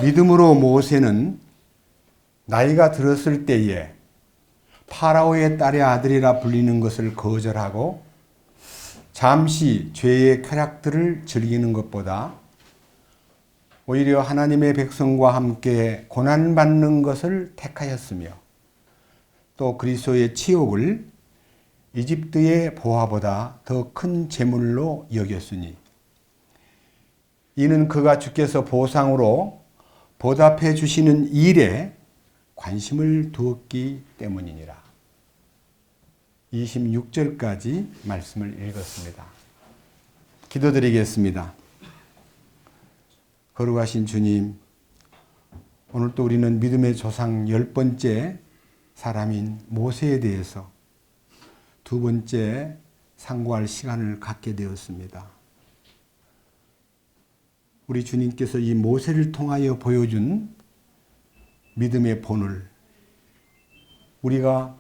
믿음으로 모세는 나이가 들었을 때에 파라오의 딸의 아들이라 불리는 것을 거절하고 잠시 죄의 쾌락들을 즐기는 것보다 오히려 하나님의 백성과 함께 고난받는 것을 택하였으며 또 그리스도의 치욕을 이집트의 보화보다 더 큰 재물로 여겼으니 이는 그가 주께서 보상으로 보답해 주시는 일에 관심을 두었기 때문이니라. 26절까지 말씀을 읽었습니다. 기도드리겠습니다. 거룩하신 주님, 오늘 또 우리는 믿음의 조상 10번째 사람인 모세에 대해서 두 번째 상고할 시간을 갖게 되었습니다. 우리 주님께서 이 모세를 통하여 보여준 믿음의 본을 우리가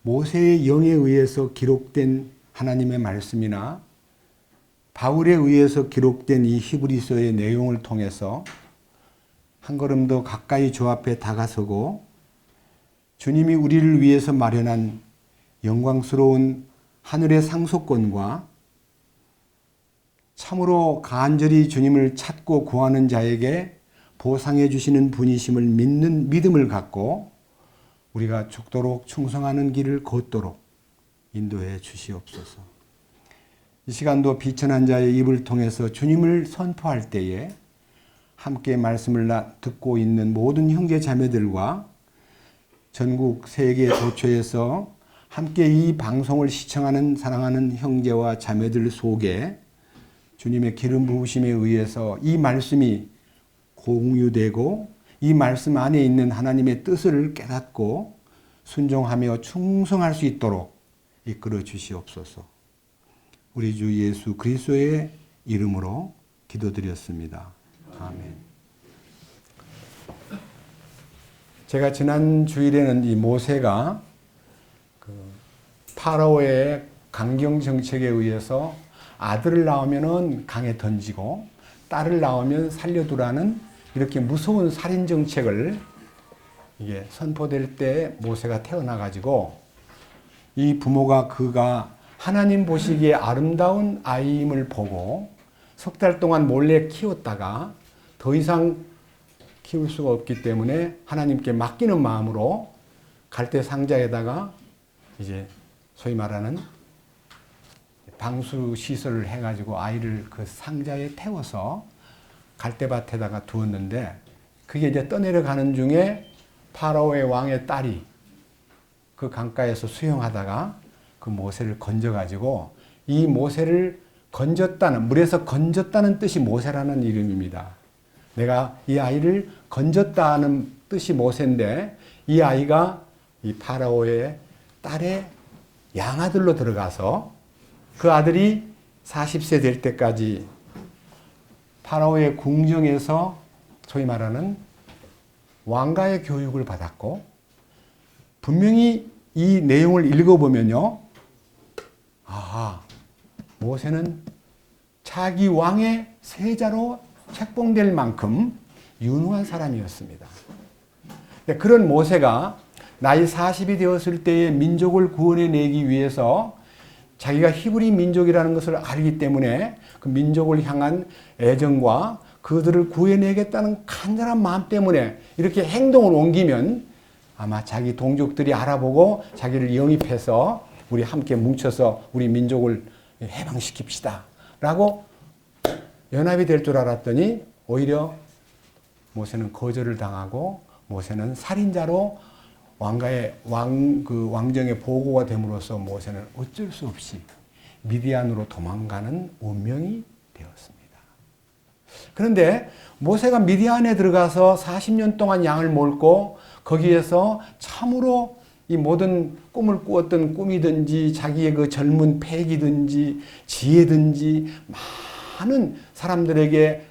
모세의 영에 의해서 기록된 하나님의 말씀이나 바울에 의해서 기록된 이 히브리서의 내용을 통해서 한 걸음 더 가까이 주 앞에 다가서고 주님이 우리를 위해서 마련한 영광스러운 하늘의 상속권과 참으로 간절히 주님을 찾고 구하는 자에게 보상해 주시는 분이심을 믿는 믿음을 갖고 우리가 죽도록 충성하는 길을 걷도록 인도해 주시옵소서. 이 시간도 비천한 자의 입을 통해서 주님을 선포할 때에 함께 말씀을 듣고 있는 모든 형제 자매들과 전국 세계 도처에서 함께 이 방송을 시청하는 사랑하는 형제와 자매들 속에 주님의 기름 부으심에 의해서 이 말씀이 공유되고 이 말씀 안에 있는 하나님의 뜻을 깨닫고 순종하며 충성할 수 있도록 이끌어 주시옵소서. 우리 주 예수 그리스도의 이름으로 기도드렸습니다. 아멘. 제가 지난 주일에는 이 모세가 파라오의 강경 정책에 의해서 아들을 낳으면은 강에 던지고 딸을 낳으면 살려두라는 이렇게 무서운 살인 정책을 이게 선포될 때 모세가 태어나 가지고 이 부모가 그가 하나님 보시기에 아름다운 아이임을 보고 석 달 동안 몰래 키웠다가 더 이상 키울 수가 없기 때문에 하나님께 맡기는 마음으로 갈대 상자에다가 이제 소위 말하는 방수 시설을 해가지고 아이를 그 상자에 태워서 갈대밭에다가 두었는데 그게 이제 떠내려가는 중에 파라오의 왕의 딸이 그 강가에서 수영하다가 그 모세를 건져가지고 이 모세를 건졌다는, 물에서 건졌다는 뜻이 모세라는 이름입니다. 내가 이 아이를 건졌다는 뜻이 모세인데 이 아이가 이 파라오의 딸의 양아들로 들어가서 그 아들이 40세 될 때까지 파라오의 궁정에서 소위 말하는 왕가의 교육을 받았고 분명히 이 내용을 읽어보면요. 아하, 모세는 차기 왕의 세자로 책봉될 만큼 유능한 사람이었습니다. 그런 모세가 나이 40이 되었을 때에 민족을 구원해내기 위해서 자기가 히브리 민족이라는 것을 알기 때문에 그 민족을 향한 애정과 그들을 구해내겠다는 간절한 마음 때문에 이렇게 행동을 옮기면 아마 자기 동족들이 알아보고 자기를 영입해서 우리 함께 뭉쳐서 우리 민족을 해방시킵시다 라고 연합이 될 줄 알았더니 오히려 모세는 거절을 당하고 모세는 살인자로 왕정의 보고가 됨으로써 모세는 어쩔 수 없이 미디안으로 도망가는 운명이 되었습니다. 그런데 모세가 미디안에 들어가서 40년 동안 양을 몰고 거기에서 참으로 이 모든 꿈을 꾸었던 꿈이든지 자기의 그 젊은 패기든지 지혜든지 많은 사람들에게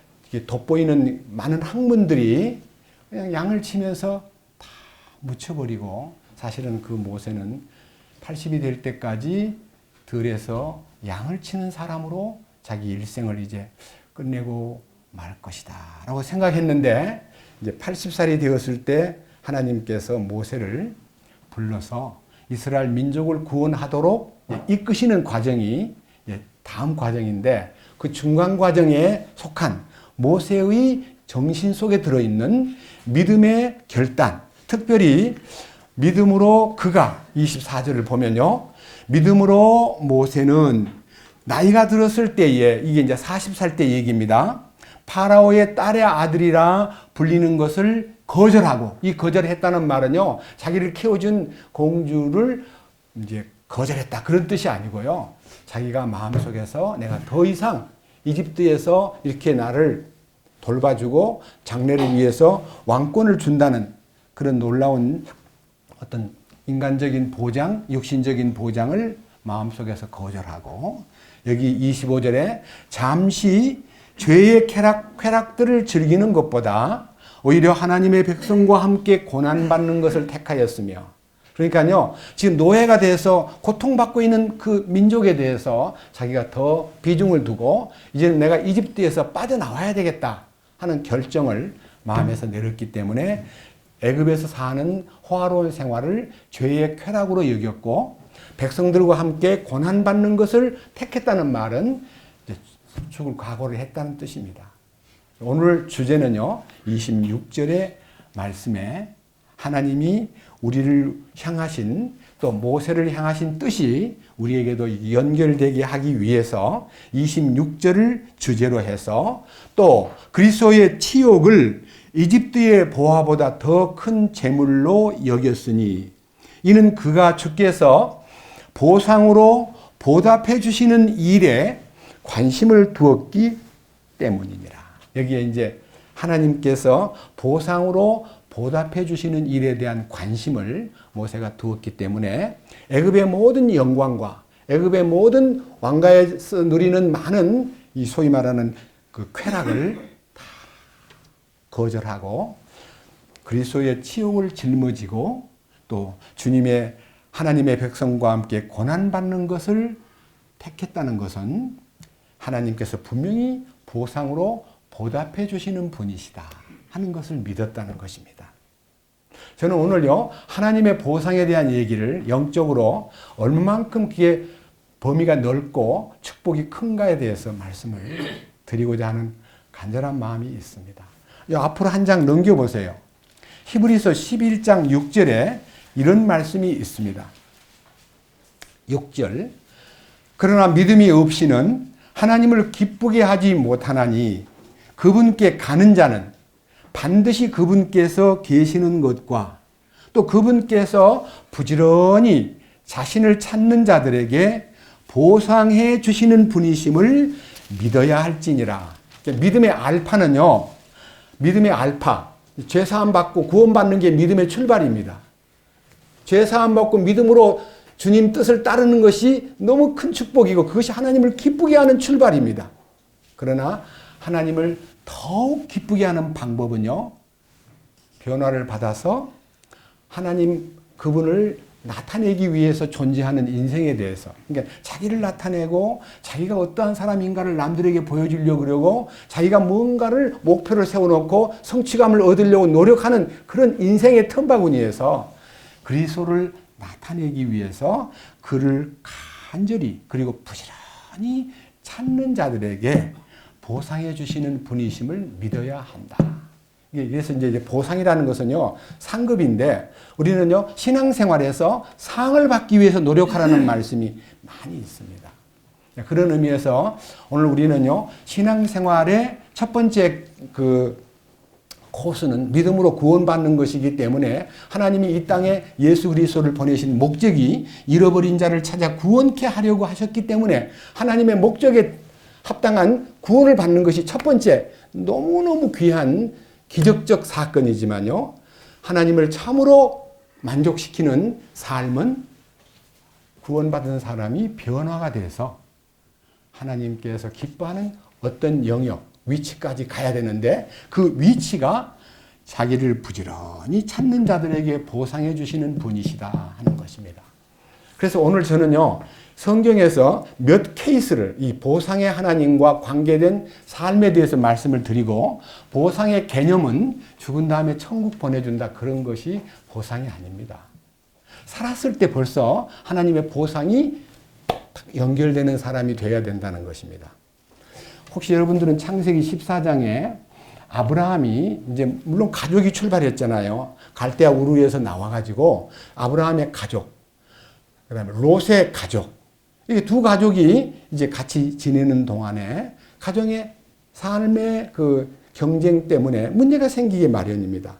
돋보이는 많은 학문들이 그냥 양을 치면서 다 묻혀버리고 사실은 그 모세는 80이 될 때까지 들에서 양을 치는 사람으로 자기 일생을 이제 끝내고 말 것이다 라고 생각했는데 이제 80살이 되었을 때 하나님께서 모세를 불러서 이스라엘 민족을 구원하도록 이끄시는 과정이 다음 과정인데, 그 중간 과정에 속한 모세의 정신 속에 들어있는 믿음의 결단, 특별히 믿음으로 그가 24절을 보면요, 믿음으로 모세는 나이가 들었을 때에, 이게 이제 40살 때 얘기입니다. 파라오의 딸의 아들이라 불리는 것을 거절하고, 이 거절했다는 말은요, 자기를 키워준 공주를 이제 거절했다 그런 뜻이 아니고요, 자기가 마음속에서 내가 더 이상 이집트에서 이렇게 나를 돌봐주고 장래를 위해서 왕권을 준다는 그런 놀라운 어떤 인간적인 보장, 육신적인 보장을 마음속에서 거절하고, 여기 25절에 잠시 죄의 쾌락들을 즐기는 것보다 오히려 하나님의 백성과 함께 고난받는 것을 택하였으며, 그러니까요, 지금 노예가 돼서 고통받고 있는 그 민족에 대해서 자기가 더 비중을 두고 이제는 내가 이집트에서 빠져나와야 되겠다 하는 결정을 마음에서 내렸기 때문에 애굽에서 사는 호화로운 생활을 죄의 쾌락으로 여겼고, 백성들과 함께 고난받는 것을 택했다는 말은 죽을 각오를 했다는 뜻입니다. 오늘 주제는요, 26절의 말씀에 하나님이 우리를 향하신, 또 모세를 향하신 뜻이 우리에게도 연결되게 하기 위해서 26절을 주제로 해서, 또 그리스도의 치욕을 이집트의 보화보다 더 큰 재물로 여겼으니 이는 그가 주께서 보상으로 보답해 주시는 일에 관심을 두었기 때문이니라. 여기에 이제 하나님께서 보상으로 보답해 주시는 일에 대한 관심을 모세가 두었기 때문에 애굽의 모든 영광과 애굽의 모든 왕가에서 누리는 많은 이 소위 말하는 그 쾌락을 다 거절하고 그리스도의 치욕을 짊어지고 또 주님의 하나님의 백성과 함께 고난받는 것을 택했다는 것은 하나님께서 분명히 보상으로 보답해 주시는 분이시다 하는 것을 믿었다는 것입니다. 저는 오늘요, 하나님의 보상에 대한 얘기를 영적으로 얼마만큼 그게 범위가 넓고 축복이 큰가에 대해서 말씀을 드리고자 하는 간절한 마음이 있습니다. 앞으로 한 장 넘겨보세요. 히브리서 11장 6절에 이런 말씀이 있습니다. 6절. 그러나 믿음이 없이는 하나님을 기쁘게 하지 못하나니 그분께 가는 자는 반드시 그분께서 계시는 것과 또 그분께서 부지런히 자신을 찾는 자들에게 보상해 주시는 분이심을 믿어야 할지니라. 믿음의 알파는요, 믿음의 알파, 죄사함 받고 구원받는 게 믿음의 출발입니다. 죄사함 받고 믿음으로 주님 뜻을 따르는 것이 너무 큰 축복이고 그것이 하나님을 기쁘게 하는 출발입니다. 그러나 하나님을 더욱 기쁘게 하는 방법은요, 변화를 받아서 하나님 그분을 나타내기 위해서 존재하는 인생에 대해서, 그러니까 자기를 나타내고 자기가 어떠한 사람인가를 남들에게 보여주려고 그러고 자기가 뭔가를 목표를 세워놓고 성취감을 얻으려고 노력하는 그런 인생의 틈바구니에서 그리스도를 나타내기 위해서 그를 간절히 그리고 부지런히 찾는 자들에게 보상해 주시는 분이심을 믿어야 한다. 그래서 이제 보상이라는 것은요, 상급인데 우리는요, 신앙생활에서 상을 받기 위해서 노력하라는 말씀이 많이 있습니다. 그런 의미에서 오늘 우리는요, 신앙생활의 첫 번째 그 코스는 믿음으로 구원받는 것이기 때문에 하나님이 이 땅에 예수 그리스도를 보내신 목적이 잃어버린 자를 찾아 구원케 하려고 하셨기 때문에 하나님의 목적에 합당한 구원을 받는 것이 첫 번째 너무너무 귀한 기적적 사건이지만요, 하나님을 참으로 만족시키는 삶은 구원받은 사람이 변화가 돼서 하나님께서 기뻐하는 어떤 영역, 위치까지 가야 되는데 그 위치가 자기를 부지런히 찾는 자들에게 보상해 주시는 분이시다 하는 것입니다. 그래서 오늘 저는요, 성경에서 몇 케이스를 이 보상의 하나님과 관계된 삶에 대해서 말씀을 드리고, 보상의 개념은 죽은 다음에 천국 보내준다, 그런 것이 보상이 아닙니다. 살았을 때 벌써 하나님의 보상이 연결되는 사람이 되어야 된다는 것입니다. 혹시 여러분들은 창세기 14장에 아브라함이 이제 물론 가족이 출발했잖아요. 갈대아 우르에서 나와가지고 아브라함의 가족, 그다음에 롯의 가족, 이 두 가족이 이제 같이 지내는 동안에 가정의 삶의 그 경쟁 때문에 문제가 생기기 마련입니다.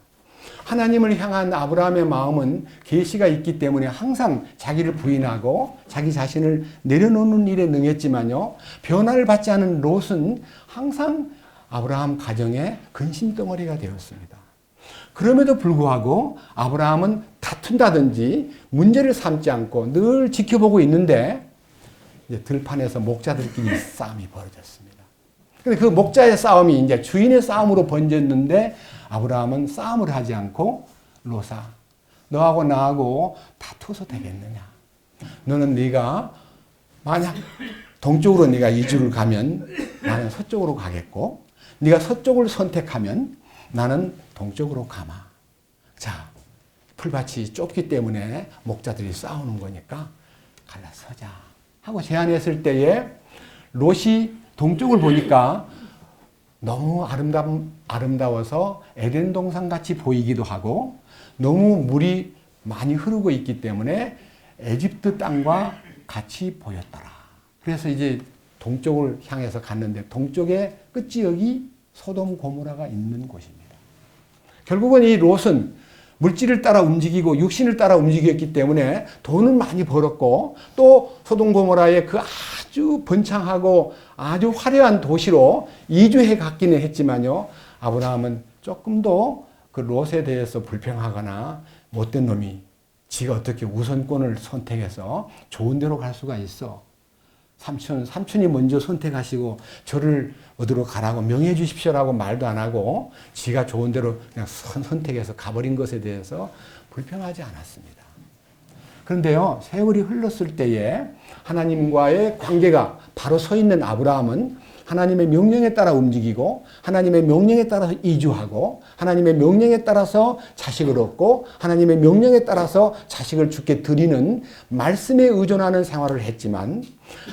하나님을 향한 아브라함의 마음은 계시가 있기 때문에 항상 자기를 부인하고 자기 자신을 내려놓는 일에 능했지만요, 변화를 받지 않은 롯은 항상 아브라함 가정의 근심덩어리가 되었습니다. 그럼에도 불구하고 아브라함은 다툰다든지 문제를 삼지 않고 늘 지켜보고 있는데, 이제 들판에서 목자들끼리 싸움이 벌어졌습니다. 근데 그 목자의 싸움이 이제 주인의 싸움으로 번졌는데, 아브라함은 싸움을 하지 않고, 롯아, 너하고 나하고 다투어서 되겠느냐? 너는 네가 만약 동쪽으로 네가 이주를 가면 나는 서쪽으로 가겠고, 네가 서쪽을 선택하면 나는 동쪽으로 가마. 자, 풀밭이 좁기 때문에 목자들이 싸우는 거니까 갈라서자 하고 제안했을 때에 롯이 동쪽을 보니까 너무 아름다워서 에덴 동산 같이 보이기도 하고, 너무 물이 많이 흐르고 있기 때문에 에집트 땅과 같이 보였더라. 그래서 이제 동쪽을 향해서 갔는데, 동쪽의 끝지역이 소돔 고모라가 있는 곳입니다. 결국은 이 롯은 물질을 따라 움직이고 육신을 따라 움직였기 때문에 돈은 많이 벌었고, 또 소돔 고모라의 그 아주 번창하고 아주 화려한 도시로 이주해 갔기는 했지만요, 아브라함은 조금도 그 롯에 대해서 불평하거나 못된 놈이 지가 어떻게 우선권을 선택해서 좋은 데로 갈 수가 있어. 삼촌이 먼저 선택하시고 저를 어디로 가라고 명해 주십시오라고 말도 안 하고 지가 좋은 대로 그냥 선택해서 가버린 것에 대해서 불평하지 않았습니다. 그런데요, 세월이 흘렀을 때에 하나님과의 관계가 바로 서 있는 아브라함은 하나님의 명령에 따라 움직이고, 하나님의 명령에 따라서 이주하고, 하나님의 명령에 따라서 자식을 얻고, 하나님의 명령에 따라서 자식을 주께 드리는 말씀에 의존하는 생활을 했지만,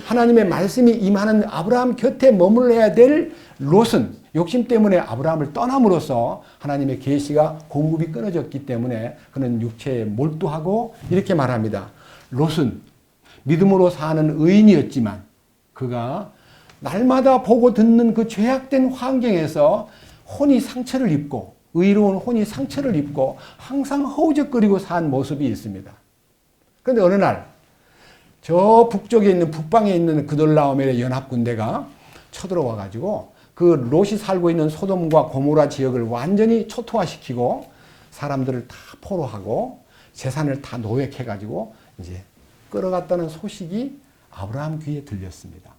하나님의 말씀이 임하는 아브라함 곁에 머물러야 될 롯은 욕심 때문에 아브라함을 떠남으로써 하나님의 계시가 공급이 끊어졌기 때문에 그는 육체에 몰두하고 이렇게 말합니다. 롯은 믿음으로 사는 의인이었지만 그가 날마다 보고 듣는 그 죄악된 환경에서 혼이 상처를 입고, 의로운 혼이 상처를 입고 항상 허우적거리고 산 모습이 있습니다. 그런데 어느 날 저 북쪽에 있는, 북방에 있는 그돌라오멜의 연합군대가 쳐들어와 가지고 그 롯이 살고 있는 소돔과 고모라 지역을 완전히 초토화시키고 사람들을 다 포로하고 재산을 다 노획해 가지고 이제 끌어갔다는 소식이 아브라함 귀에 들렸습니다.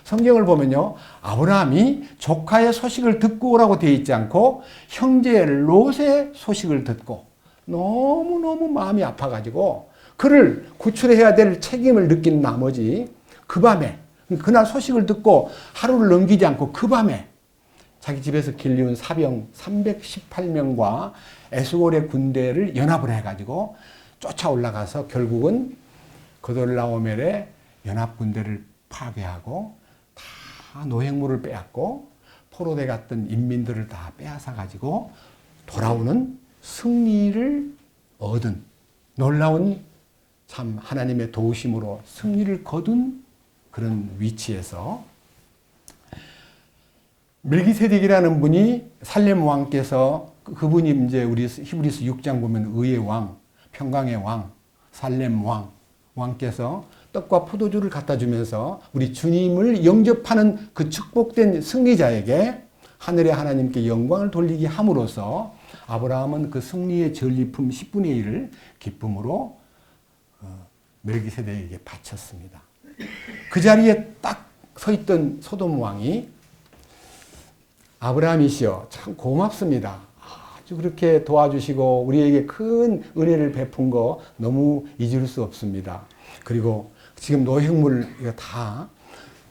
성경을 보면요, 아브라함이 조카의 소식을 듣고 오라고 되어 있지 않고 형제 롯의 소식을 듣고 너무너무 마음이 아파가지고 그를 구출해야 될 책임을 느낀 나머지 그 밤에, 그날 소식을 듣고 하루를 넘기지 않고 그 밤에 자기 집에서 길리운 사병 318명과 에스골의 군대를 연합을 해가지고 쫓아 올라가서 결국은 그돌라오멜의 연합군대를 파괴하고 다 노획물을 빼앗고 포로돼 갔던 인민들을 다 빼앗아 가지고 돌아오는 승리를 얻은, 놀라운 참 하나님의 도우심으로 승리를 거둔 그런 위치에서 멜기세덱이라는 분이 살렘 왕께서, 그분이 이제 우리 히브리서 6장 보면 의의 왕, 평강의 왕, 살렘 왕께서 떡과 포도주를 갖다 주면서 우리 주님을 영접하는 그 축복된 승리자에게 하늘의 하나님께 영광을 돌리게 함으로써 아브라함은 그 승리의 전리품 10분의 1을 기쁨으로 멜기세덱에게 바쳤습니다. 그 자리에 딱 서 있던 소돔 왕이 아브라함이시여 참 고맙습니다. 아주 그렇게 도와주시고 우리에게 큰 은혜를 베푼 거 너무 잊을 수 없습니다. 그리고 지금 노획물 이거 다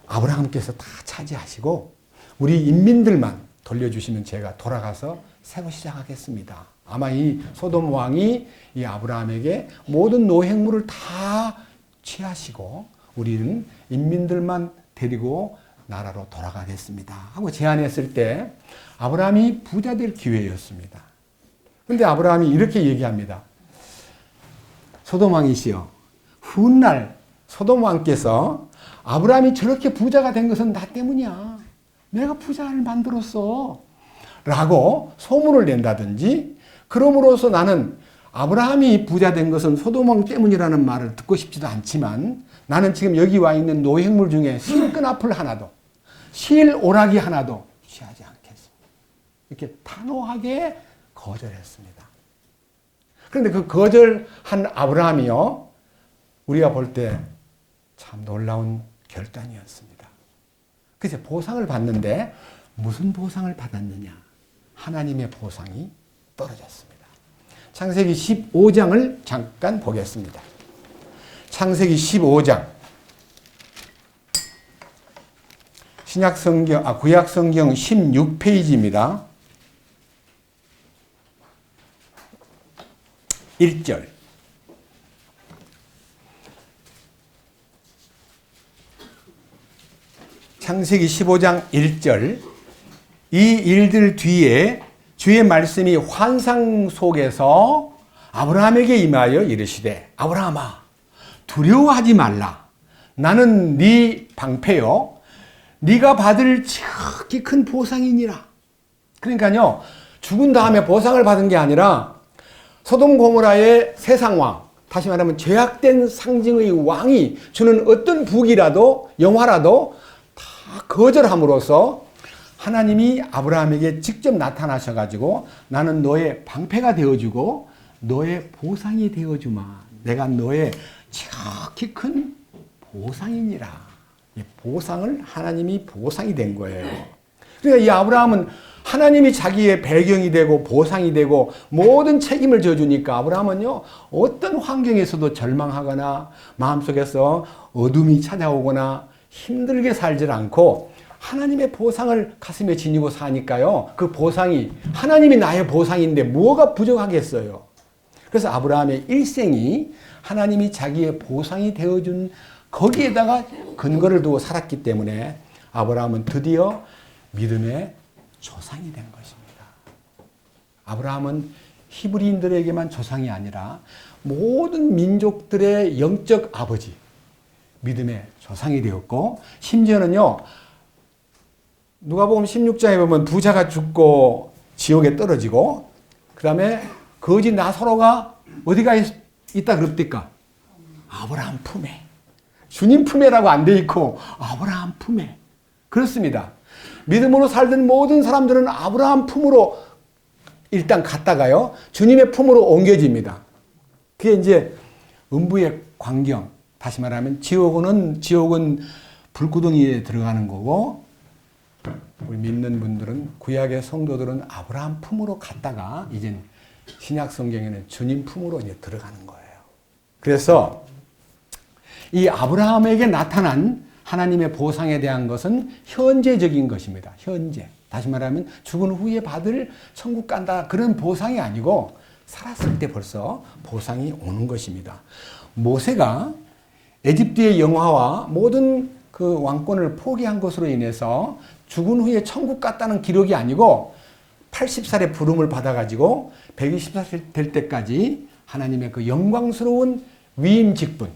아브라함께서 다 차지하시고 우리 인민들만 돌려주시면 제가 돌아가서 새로 시작하겠습니다. 아마 이 소돔 왕이 이 아브라함에게 모든 노획물을 다 취하시고 우리는 인민들만 데리고 나라로 돌아가겠습니다 하고 제안했을 때 아브라함이 부자 될 기회였습니다. 그런데 아브라함이 이렇게 얘기합니다. 소돔 왕이시여, 훗날 소돔 왕께서 아브라함이 저렇게 부자가 된 것은 나 때문이야. 내가 부자를 만들었어. 라고 소문을 낸다든지, 그럼으로써 나는 아브라함이 부자 된 것은 소돔 왕 때문이라는 말을 듣고 싶지도 않지만 나는 지금 여기 와 있는 노획물 중에 실끈앞을 하나도, 실오락이 하나도 취하지 않겠습니다. 이렇게 단호하게 거절했습니다. 그런데 그 거절한 아브라함이요, 우리가 볼 때 참 놀라운 결단이었습니다. 그래서 보상을 받는데 무슨 보상을 받았느냐? 하나님의 보상이 떨어졌습니다. 창세기 15장을 잠깐 보겠습니다. 창세기 15장. 구약 성경 16페이지입니다. 1절. 창세기 15장 1절. 이 일들 뒤에 주의 말씀이 환상 속에서 아브라함에게 임하여 이르시되 아브라함아 두려워하지 말라. 나는 네 방패요 네가 받을 지극히 큰 보상이니라. 그러니까요, 죽은 다음에 보상을 받은 게 아니라 소돔 고모라의 세상왕, 다시 말하면 죄악된 상징의 왕이 주는 어떤 북이라도 영화라도 다 거절함으로써 하나님이 아브라함에게 직접 나타나셔가지고 나는 너의 방패가 되어주고 너의 보상이 되어주마. 내가 너의 지극히 큰 보상이니라. 이 보상을 하나님이 보상이 된 거예요. 그러니까 이 아브라함은 하나님이 자기의 배경이 되고 보상이 되고 모든 책임을 져주니까 아브라함은요, 어떤 환경에서도 절망하거나 마음속에서 어둠이 찾아오거나 힘들게 살질 않고 하나님의 보상을 가슴에 지니고 사니까요, 그 보상이 하나님이 나의 보상인데 뭐가 부족하겠어요. 그래서 아브라함의 일생이 하나님이 자기의 보상이 되어준 거기에다가 근거를 두고 살았기 때문에 아브라함은 드디어 믿음의 조상이 된 것입니다. 아브라함은 히브리인들에게만 조상이 아니라 모든 민족들의 영적 아버지, 믿음의 조상이 되었고, 심지어는요, 누가복음 16장에 보면 부자가 죽고 지옥에 떨어지고, 그 다음에 거지 나사로가 어디가 있다 그럽니까? 아브라함 품에. 주님 품에라고 안 돼 있고 아브라함 품에. 그렇습니다. 믿음으로 살던 모든 사람들은 아브라함 품으로 일단 갔다가요, 주님의 품으로 옮겨집니다. 그게 이제 음부의 광경, 다시 말하면 지옥은 불구덩이에 들어가는 거고, 우리 믿는 분들은, 구약의 성도들은 아브라함 품으로 갔다가 이제 신약 성경에는 주님 품으로 이제 들어가는 거예요. 그래서 이 아브라함에게 나타난 하나님의 보상에 대한 것은 현재적인 것입니다. 현재. 다시 말하면 죽은 후에 받을 천국 간다 그런 보상이 아니고 살았을 때 벌써 보상이 오는 것입니다. 모세가 에집트의 영화와 모든 그 왕권을 포기한 것으로 인해서 죽은 후에 천국 갔다는 기록이 아니고 80살의 부름을 받아가지고 120살 될 때까지 하나님의 그 영광스러운 위임 직분,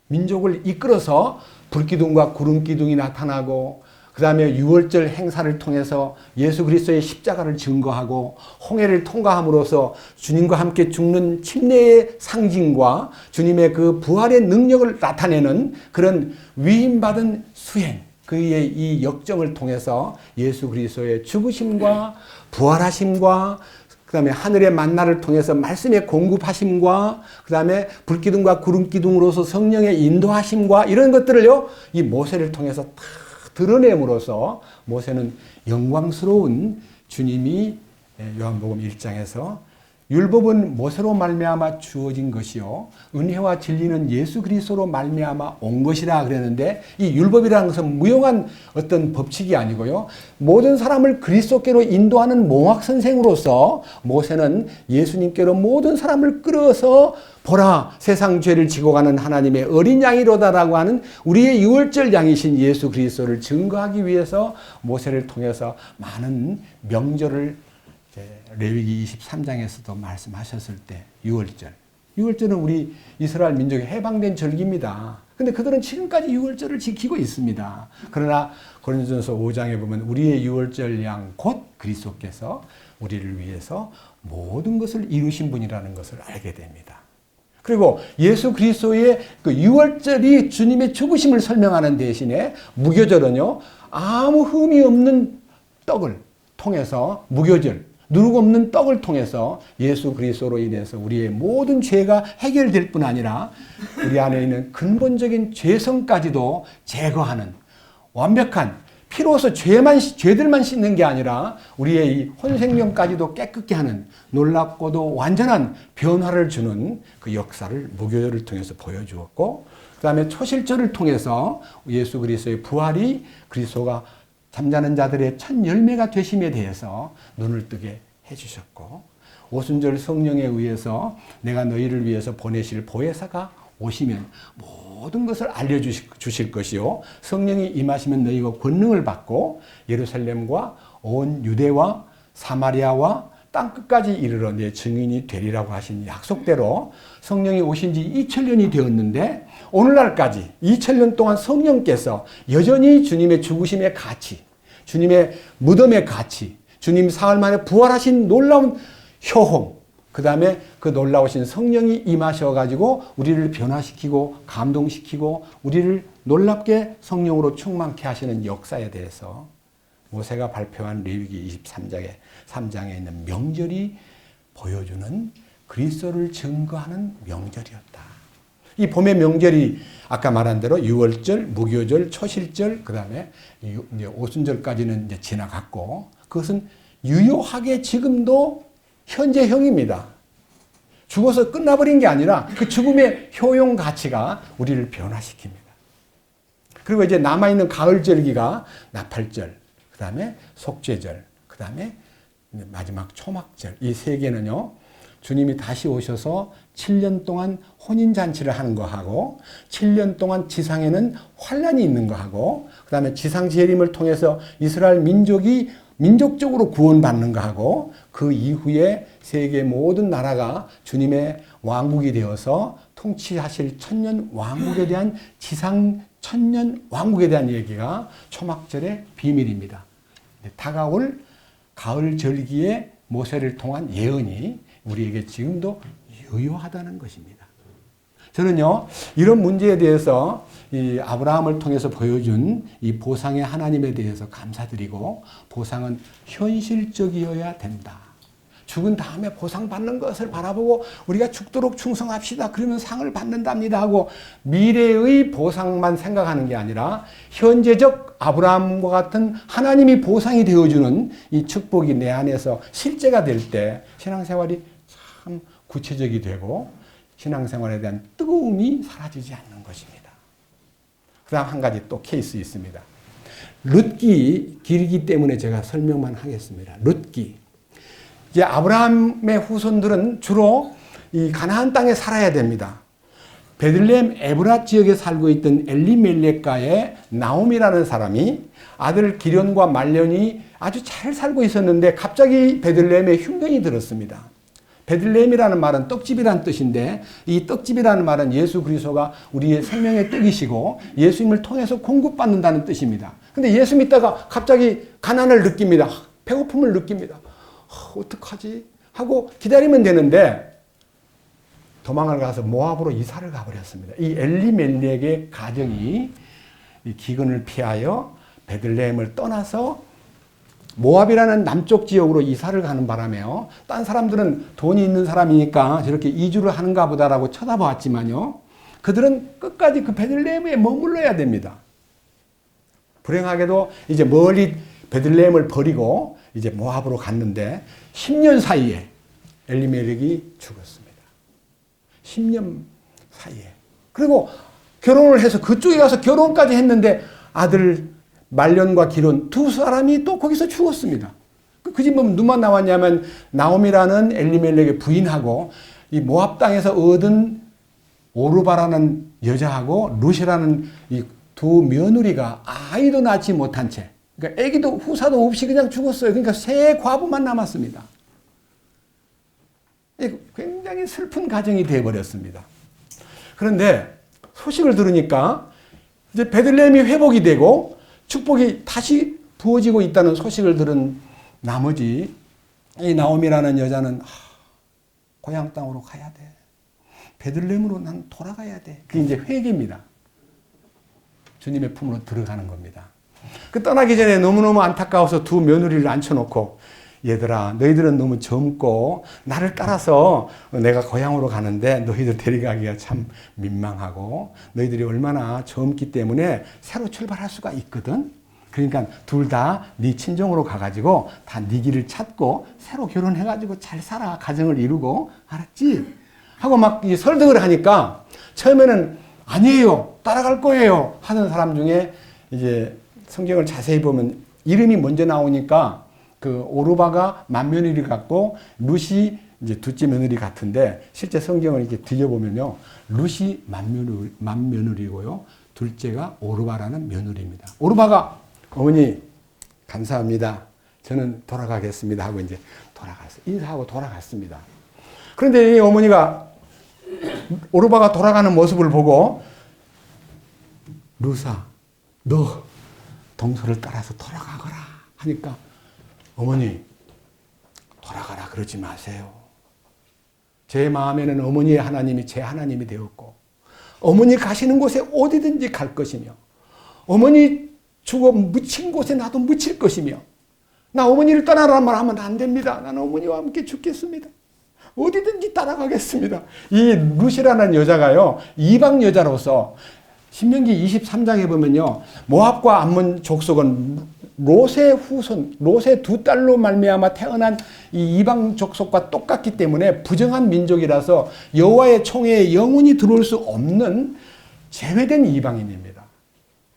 민족을 이끌어서 불기둥과 구름기둥이 나타나고, 그 다음에 유월절 행사를 통해서 예수 그리스도의 십자가를 증거하고 홍해를 통과함으로써 주님과 함께 죽는 침례의 상징과 주님의 그 부활의 능력을 나타내는 그런 위임받은 수행, 그의 이 역정을 통해서 예수 그리스도의 죽으심과 부활하심과 그 다음에 하늘의 만나를 통해서 말씀의 공급하심과 그 다음에 불기둥과 구름기둥으로서 성령의 인도하심과 이런 것들을요, 이 모세를 통해서 다 드러냄으로써 모세는 영광스러운 주님이 요한복음 1장에서 율법은 모세로 말미암아 주어진 것이요 은혜와 진리는 예수 그리스도로 말미암아 온 것이라 그랬는데, 이 율법이라는 것은 무용한 어떤 법칙이 아니고요, 모든 사람을 그리스도께로 인도하는 몽학 선생으로서 모세는 예수님께로 모든 사람을 끌어서 보라 세상 죄를 지고 가는 하나님의 어린 양이로다라고 하는 우리의 유월절 양이신 예수 그리스도를 증거하기 위해서 모세를 통해서 많은 명절을 레위기 23장에서도 말씀하셨을 때 유월절은 우리 이스라엘 민족의 해방된 절기입니다. 근데 그들은 지금까지 유월절을 지키고 있습니다. 그러나 고린도전서 5장에 보면 우리의 유월절 양 곧 그리스도께서 우리를 위해서 모든 것을 이루신 분이라는 것을 알게 됩니다. 그리고 예수 그리스도의 그 유월절이 주님의 죽으심을 설명하는 대신에 무교절은요, 아무 흠이 없는 떡을 통해서 무교절, 누룩 없는 떡을 통해서 예수 그리스도로 인해서 우리의 모든 죄가 해결될 뿐 아니라 우리 안에 있는 근본적인 죄성까지도 제거하는 완벽한, 피로서 죄들만 씻는 게 아니라 우리의 이 혼생명까지도 깨끗게 하는 놀랍고도 완전한 변화를 주는 그 역사를 무교절을 통해서 보여주었고, 그 다음에 초실절을 통해서 예수 그리스도의 부활이 그리스도가 잠자는 자들의 첫 열매가 되심에 대해서 눈을 뜨게 해주셨고, 오순절 성령에 의해서 내가 너희를 위해서 보내실 보혜사가 오시면 모든 것을 알려주실 것이요 성령이 임하시면 너희가 권능을 받고 예루살렘과 온 유대와 사마리아와 땅끝까지 이르러 내 증인이 되리라고 하신 약속대로 성령이 오신 지 2000년이 되었는데, 오늘날까지 2000년 동안 성령께서 여전히 주님의 죽으심의 가치, 주님의 무덤의 가치, 주님 사흘 만에 부활하신 놀라운 효험, 그 다음에 그 놀라우신 성령이 임하셔가지고 우리를 변화시키고 감동시키고 우리를 놀랍게 성령으로 충만케 하시는 역사에 대해서 모세가 발표한 레위기 23장에 있는 명절이 보여주는 그리스도를 증거하는 명절이었다. 이 봄의 명절이 아까 말한 대로 유월절, 무교절, 초실절, 그 다음에 오순절까지는 이제 지나갔고, 그것은 유효하게 지금도 현재형입니다. 죽어서 끝나버린 게 아니라 그 죽음의 효용 가치가 우리를 변화시킵니다. 그리고 이제 남아있는 가을절기가 나팔절, 그 다음에 속죄절, 그 다음에 마지막 초막절, 이 세 개는요, 주님이 다시 오셔서 7년 동안 혼인잔치를 하는 거하고 7년 동안 지상에는 환란이 있는 거하고 그 다음에 지상재림을 통해서 이스라엘 민족이 민족적으로 구원받는 거하고 그 이후에 세계 모든 나라가 주님의 왕국이 되어서 통치하실 천년 왕국에 대한 지상 천년 왕국에 대한 얘기가 초막절의 비밀입니다. 다가올 가을 절기의 모세를 통한 예언이 우리에게 지금도 유효하다는 것입니다. 저는요, 이런 문제에 대해서 이 아브라함을 통해서 보여준 이 보상의 하나님에 대해서 감사드리고, 보상은 현실적이어야 된다. 죽은 다음에 보상받는 것을 바라보고 우리가 죽도록 충성합시다, 그러면 상을 받는답니다 하고 미래의 보상만 생각하는 게 아니라 현재적 아브라함과 같은 하나님이 보상이 되어주는 이 축복이 내 안에서 실제가 될 때 신앙생활이 참 구체적이 되고 신앙생활에 대한 뜨거움이 사라지지 않는 것입니다. 그 다음 한 가지 또 케이스 있습니다. 룻기 길기 때문에 제가 설명만 하겠습니다. 룻기. 이제 아브라함의 후손들은 주로 이 가나안 땅에 살아야 됩니다. 베들레헴 에브라 지역에 살고 있던 엘리멜렉가의 나옴이라는 사람이 아들 기련과 말련이 아주 잘 살고 있었는데 갑자기 베들레헴에 흉년이 들었습니다. 베들레헴이라는 말은 떡집이라는 뜻인데, 이 떡집이라는 말은 예수 그리스도가 우리의 생명의 떡이시고 예수님을 통해서 공급받는다는 뜻입니다. 근데 예수 믿다가 갑자기 가난을 느낍니다. 배고픔을 느낍니다. 어떡하지? 하고 기다리면 되는데 도망을 가서 모압으로 이사를 가버렸습니다. 이 엘리멜렉의 가정이 이 기근을 피하여 베들레헴을 떠나서 모압이라는 남쪽 지역으로 이사를 가는 바람에요, 딴 사람들은 돈이 있는 사람이니까 저렇게 이주를 하는가 보다라고 쳐다보았지만요, 그들은 끝까지 그 베들레헴에 머물러야 됩니다. 불행하게도 이제 멀리 베들레헴을 버리고 이제 모압으로 갔는데 10년 사이에 엘리멜렉이 죽었습니다. 10년 사이에. 그리고 결혼을 해서 그쪽에 가서 결혼까지 했는데 아들 말년과 기론 두 사람이 또 거기서 죽었습니다. 그 집 보면 누만 나왔냐면 나오미라는 엘리멜렉의 부인하고 이 모압 땅에서 얻은 오르바라는 여자하고 룻이라는 이 두 며느리가 아이도 낳지 못한 채, 그러니까 아기도 후사도 없이 그냥 죽었어요. 그러니까 세 과부만 남았습니다. 굉장히 슬픈 가정이 되어버렸습니다. 그런데 소식을 들으니까 이제 베들레헴이 회복이 되고 축복이 다시 부어지고 있다는 소식을 들은 나머지 이 나오미라는 여자는 고향 땅으로 가야 돼. 베들레헴으로 난 돌아가야 돼. 그게 이제 회개입니다. 주님의 품으로 들어가는 겁니다. 그 떠나기 전에 너무너무 안타까워서 두 며느리를 앉혀놓고 얘들아 너희들은 너무 젊고 나를 따라서 내가 고향으로 가는데 너희들 데려가기가 참 민망하고 너희들이 얼마나 젊기 때문에 새로 출발할 수가 있거든. 그러니까 둘 다 네 친정으로 가가지고 다 네 길을 찾고 새로 결혼해가지고 잘 살아 가정을 이루고 알았지? 하고 막 설득을 하니까 처음에는 아니에요 따라갈 거예요 하는 사람 중에 이제 성경을 자세히 보면 이름이 먼저 나오니까 그 오르바가 맏며느리 같고 룻이 이제 둘째 며느리 같은데 실제 성경을 이렇게 뒤져보면요 룻이 맏며느리고요 둘째가 오르바라는 며느리입니다. 오르바가 어머니 감사합니다. 저는 돌아가겠습니다 하고 이제 돌아갔어요. 인사하고 돌아갔습니다. 그런데 이 어머니가 오르바가 돌아가는 모습을 보고 룻아 너 동서를 따라서 돌아가거라 하니까 어머니 돌아가라 그러지 마세요. 제 마음에는 어머니의 하나님이 제 하나님이 되었고 어머니 가시는 곳에 어디든지 갈 것이며 어머니 죽어 묻힌 곳에 나도 묻힐 것이며 나 어머니를 떠나라는 말 하면 안 됩니다. 나는 어머니와 함께 죽겠습니다. 어디든지 따라가겠습니다. 이 룻이라는 여자가요 이방 여자로서 신명기 23장에 보면요 모압과 암몬 족속은 롯의 후손, 롯의 두 딸로 말미암아 태어난 이 이방 족속과 똑같기 때문에 부정한 민족이라서 여호와의 총회에 영원히 들어올 수 없는 제외된 이방인입니다.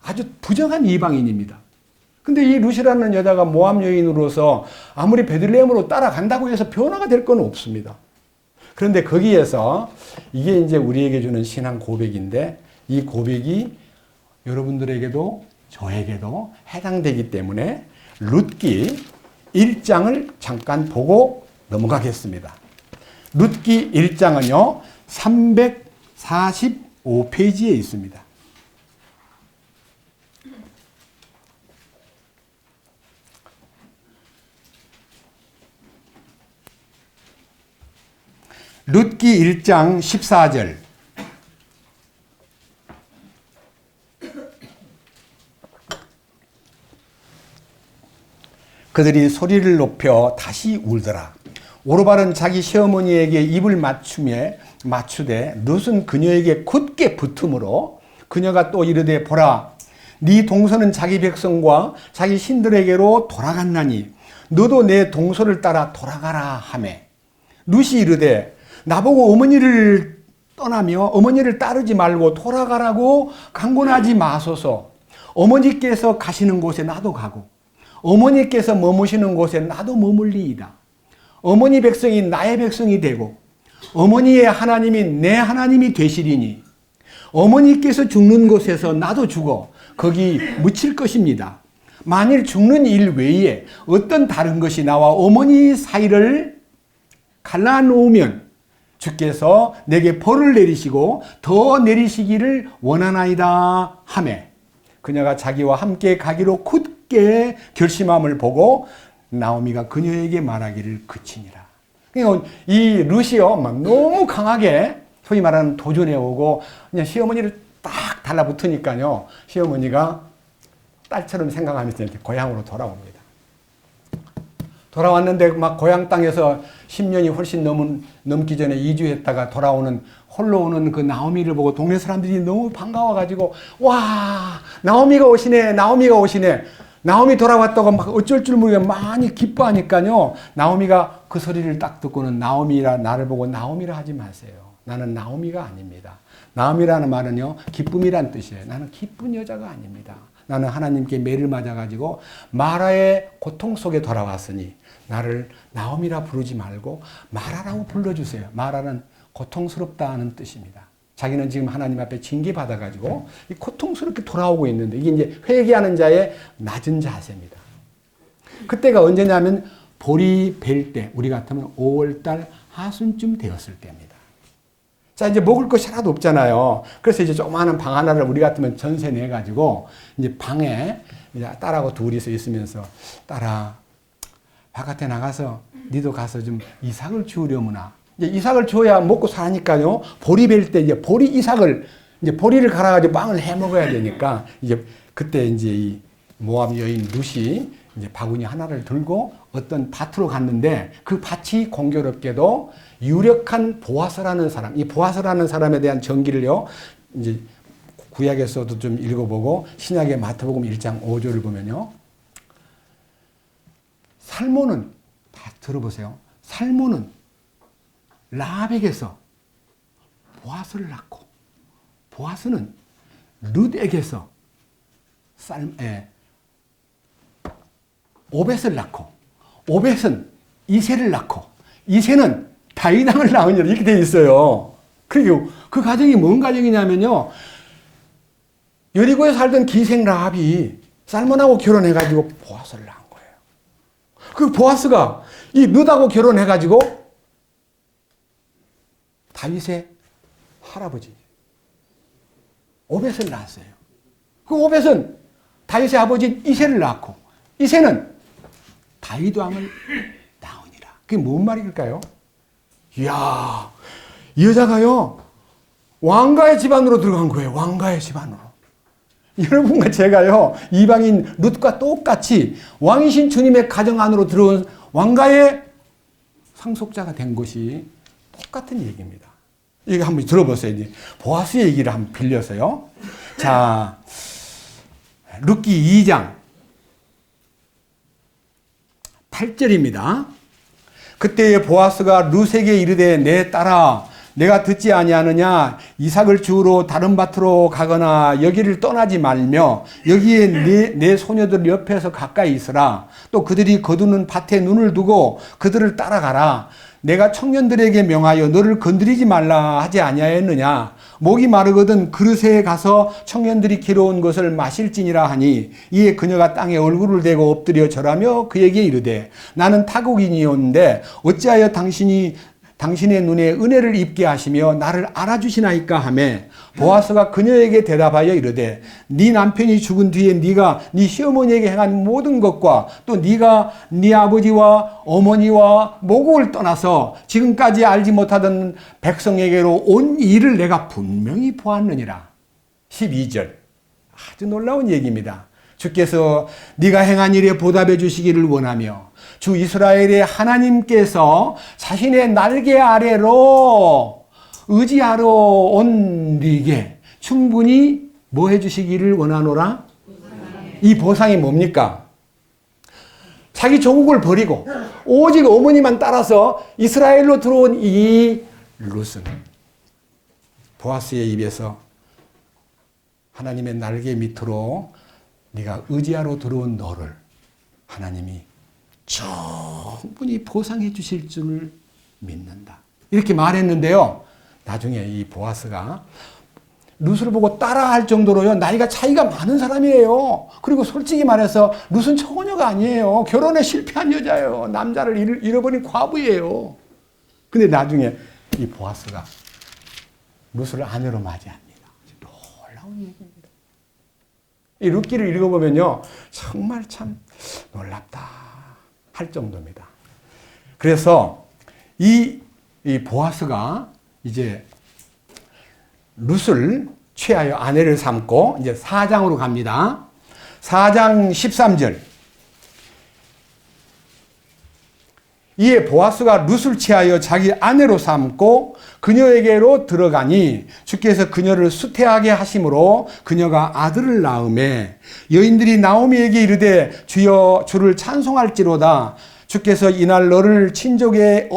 아주 부정한 이방인입니다. 근데 이 룻이라는 여자가 모압 여인으로서 아무리 베들레헴으로 따라간다고 해서 변화가 될 건 없습니다. 그런데 거기에서 이게 이제 우리에게 주는 신앙 고백인데 이 고백이 여러분들에게도 저에게도 해당되기 때문에 룻기 1장을 잠깐 보고 넘어가겠습니다. 룻기 1장은요 345페이지에 있습니다. 룻기 1장 14절 그들이 소리를 높여 다시 울더라. 오르바는 자기 시어머니에게 입을 맞추되 룻은 그녀에게 굳게 붙음으로 그녀가 또 이르되 보라 네 동서는 자기 백성과 자기 신들에게로 돌아갔나니 너도 내 동서를 따라 돌아가라 하매 룻이 이르되 나보고 어머니를 떠나며 어머니를 따르지 말고 돌아가라고 강권하지 마소서. 어머니께서 가시는 곳에 나도 가고 어머니께서 머무시는 곳에 나도 머물리이다. 어머니 백성이 나의 백성이 되고 어머니의 하나님이 내 하나님이 되시리니 어머니께서 죽는 곳에서 나도 죽어 거기 묻힐 것입니다. 만일 죽는 일 외에 어떤 다른 것이 나와 어머니 사이를 갈라놓으면 주께서 내게 벌을 내리시고 더 내리시기를 원하나이다 하매 그녀가 자기와 함께 가기로 굳게 결심함을 보고 나오미가 그녀에게 말하기를 그치니라. 그러니까 이 룻이요 너무 강하게 소위 말하는 도전해 오고 그냥 시어머니를 딱 달라붙으니까요 시어머니가 딸처럼 생각하면서 이렇게 고향으로 돌아옵니다. 돌아왔는데 막 고향 땅에서 10년이 훨씬 넘기 전에 이주했다가 돌아오는 홀로 오는 그 나오미를 보고 동네 사람들이 너무 반가워가지고 와 나오미가 오시네 나오미가 오시네. 나오미 돌아왔다고 막 어쩔 줄 모르게 많이 기뻐하니까요. 나오미가 그 소리를 딱 듣고는 나오미라 나를 보고 나오미라 하지 마세요. 나는 나오미가 아닙니다. 나오미라는 말은요, 기쁨이란 뜻이에요. 나는 기쁜 여자가 아닙니다. 나는 하나님께 매를 맞아가지고 마라의 고통 속에 돌아왔으니 나를 나오미라 부르지 말고 마라라고 불러주세요. 마라는 고통스럽다는 뜻입니다. 자기는 지금 하나님 앞에 징계받아가지고 이 고통스럽게 돌아오고 있는데 이게 이제 회개하는 자의 낮은 자세입니다. 그때가 언제냐면 볼이 벨 때, 우리 같으면 5월달 하순쯤 되었을 때입니다. 자, 이제 먹을 것이 하나도 없잖아요. 그래서 이제 조그마한 방 하나를 우리 같으면 전세 내가지고 이제 방에 이제 딸하고 둘이서 있으면서 딸아, 바깥에 나가서 니도 가서 좀 이삭을 주우려무나. 이제 이삭을 줘야 먹고 사니까요. 보리 벨 때 이제 보리 이삭을 이제 보리를 갈아가지고 빵을 해 먹어야 되니까 이제 그때 이제 이 모압 여인 룻이 이제 바구니 하나를 들고 어떤 밭으로 갔는데 그 밭이 공교롭게도 유력한 보아스라는 사람, 이 보아스라는 사람에 대한 전기를요, 이제 구약에서도 좀 읽어보고 신약의 마태복음 1장 5절을 보면요. 살모는, 다 들어보세요. 살모는 라합에게서 보아스를 낳고 보아스는 룻에게서 오벳을 낳고 오벳은 이새를 낳고 이새는 다윗왕을 낳으니라 이렇게 되어 있어요. 그리고 그 가정이 뭔 가정이냐면요. 여리고에 살던 기생 라합이 살몬하고 결혼해가지고 보아스를 낳은 거예요. 그 보아스가 이 룻하고 결혼해가지고 다윗의 할아버지 오벳을 낳았어요. 그 오벳은 다윗의 아버지 이새를 낳고 이새는 다윗 왕을 낳으니라. 그게 뭔 말일까요? 이야, 이 여자가요 왕가의 집안으로 들어간 거예요. 왕가의 집안으로. 여러분과 제가요 이방인 룻과 똑같이 왕이신 주님의 가정 안으로 들어온 왕가의 상속자가 된 것이 똑같은 얘기입니다. 이거 한번 들어보세요. 이제 보아스의 얘기를 한번 빌려서요. 자, 룻기 2장 8절입니다. 그때 보아스가 룻에게 이르되 내 딸아 내가 듣지 아니하느냐 이삭을 주우러 다른 밭으로 가거나 여기를 떠나지 말며 여기에 내 소녀들 옆에서 가까이 있으라. 또 그들이 거두는 밭에 눈을 두고 그들을 따라가라. 내가 청년들에게 명하여 너를 건드리지 말라 하지 아니하였느냐. 목이 마르거든 그릇에 가서 청년들이 길어온 것을 마실지니라 하니 이에 그녀가 땅에 얼굴을 대고 엎드려 절하며 그에게 이르되 나는 타국인이었는데 어찌하여 당신의 눈에 은혜를 입게 하시며 나를 알아주시나이까 하며 보아스가 그녀에게 대답하여 이르되 네 남편이 죽은 뒤에 네가 네 시어머니에게 행한 모든 것과 또 네가 네 아버지와 어머니와 모국을 떠나서 지금까지 알지 못하던 백성에게로 온 일을 내가 분명히 보았느니라. 12절 아주 놀라운 얘기입니다. 주께서 네가 행한 일에 보답해 주시기를 원하며 주 이스라엘의 하나님께서 자신의 날개 아래로 의지하러 온 네게 충분히 뭐 해주시기를 원하노라? 이 보상이 뭡니까? 자기 조국을 버리고 오직 어머니만 따라서 이스라엘로 들어온 이 룻은 보아스의 입에서 하나님의 날개 밑으로 네가 의지하러 들어온 너를 하나님이 충분히 보상해 주실 줄 믿는다. 이렇게 말했는데요. 나중에 이 보아스가 룻을 보고 따라할 정도로요. 나이가 차이가 많은 사람이에요. 그리고 솔직히 말해서 룻은 처녀가 아니에요. 결혼에 실패한 여자예요. 남자를 잃어버린 과부예요. 근데 나중에 이 보아스가 룻을 아내로 맞이합니다. 놀라운 얘기입니다. 이 룻기를 읽어보면요. 정말 참 놀랍다 할 정도입니다. 그래서 이 보아스가 이제 룻을 취하여 아내를 삼고 이제 4장으로 갑니다. 4장 13절. 이에 보아스가 룻을 취하여 자기 아내로 삼고 그녀에게로 들어가니 주께서 그녀를 수태하게 하심으로 그녀가 아들을 낳음에 여인들이 나오미에게 이르되 주여 주를 찬송할지로다. 주께서 이날 너를 친족이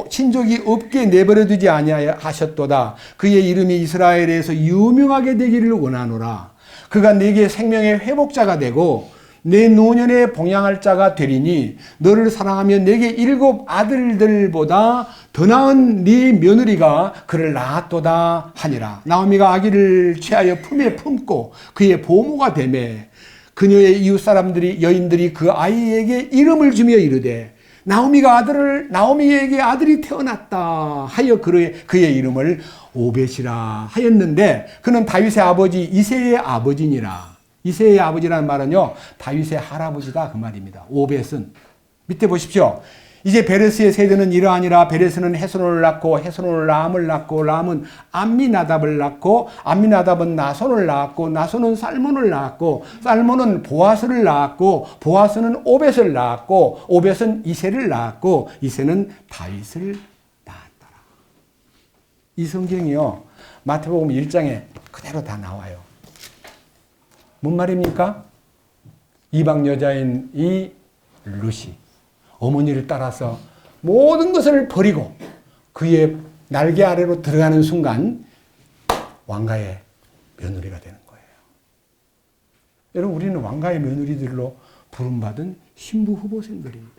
없게 내버려 두지 아니하셨도다. 그의 이름이 이스라엘에서 유명하게 되기를 원하노라. 그가 네게 생명의 회복자가 되고 내 노년에 봉양할 자가 되리니 너를 사랑하며 내게 7 아들들보다 더 나은 네 며느리가 그를 낳았도다 하니라. 나오미가 아기를 취하여 품에 품고 그의 보모가 되매 그녀의 이웃 사람들이 여인들이 그 아이에게 이름을 주며 이르되 나오미에게 아들이 태어났다 하여 그의 이름을 오벳이라 하였는데 그는 다윗의 아버지 이새의 아버지니라. 이새의 아버지라는 말은요, 다윗의 할아버지다 그 말입니다. 오벳은 밑에 보십시오. 이제 베레스의 세대는 이러하니라. 베레스는 헤스론을 낳고 헤스론은 람을 낳고 람은 암미나답을 낳고 암미나답은 나손을 낳았고 나손은 살몬을 낳았고 살몬은 보아스를 낳았고 보아스는 오벳을 낳았고 오벳은 이새를 낳았고 이새는 다윗을 낳았더라. 이 성경이요, 마태복음 1장에 그대로 다 나와요. 뭔 말입니까? 이방 여자인 이 룻이 어머니를 따라서 모든 것을 버리고 그의 날개 아래로 들어가는 순간 왕가의 며느리가 되는 거예요. 여러분, 우리는 왕가의 며느리들로 부름받은 신부 후보생들입니다.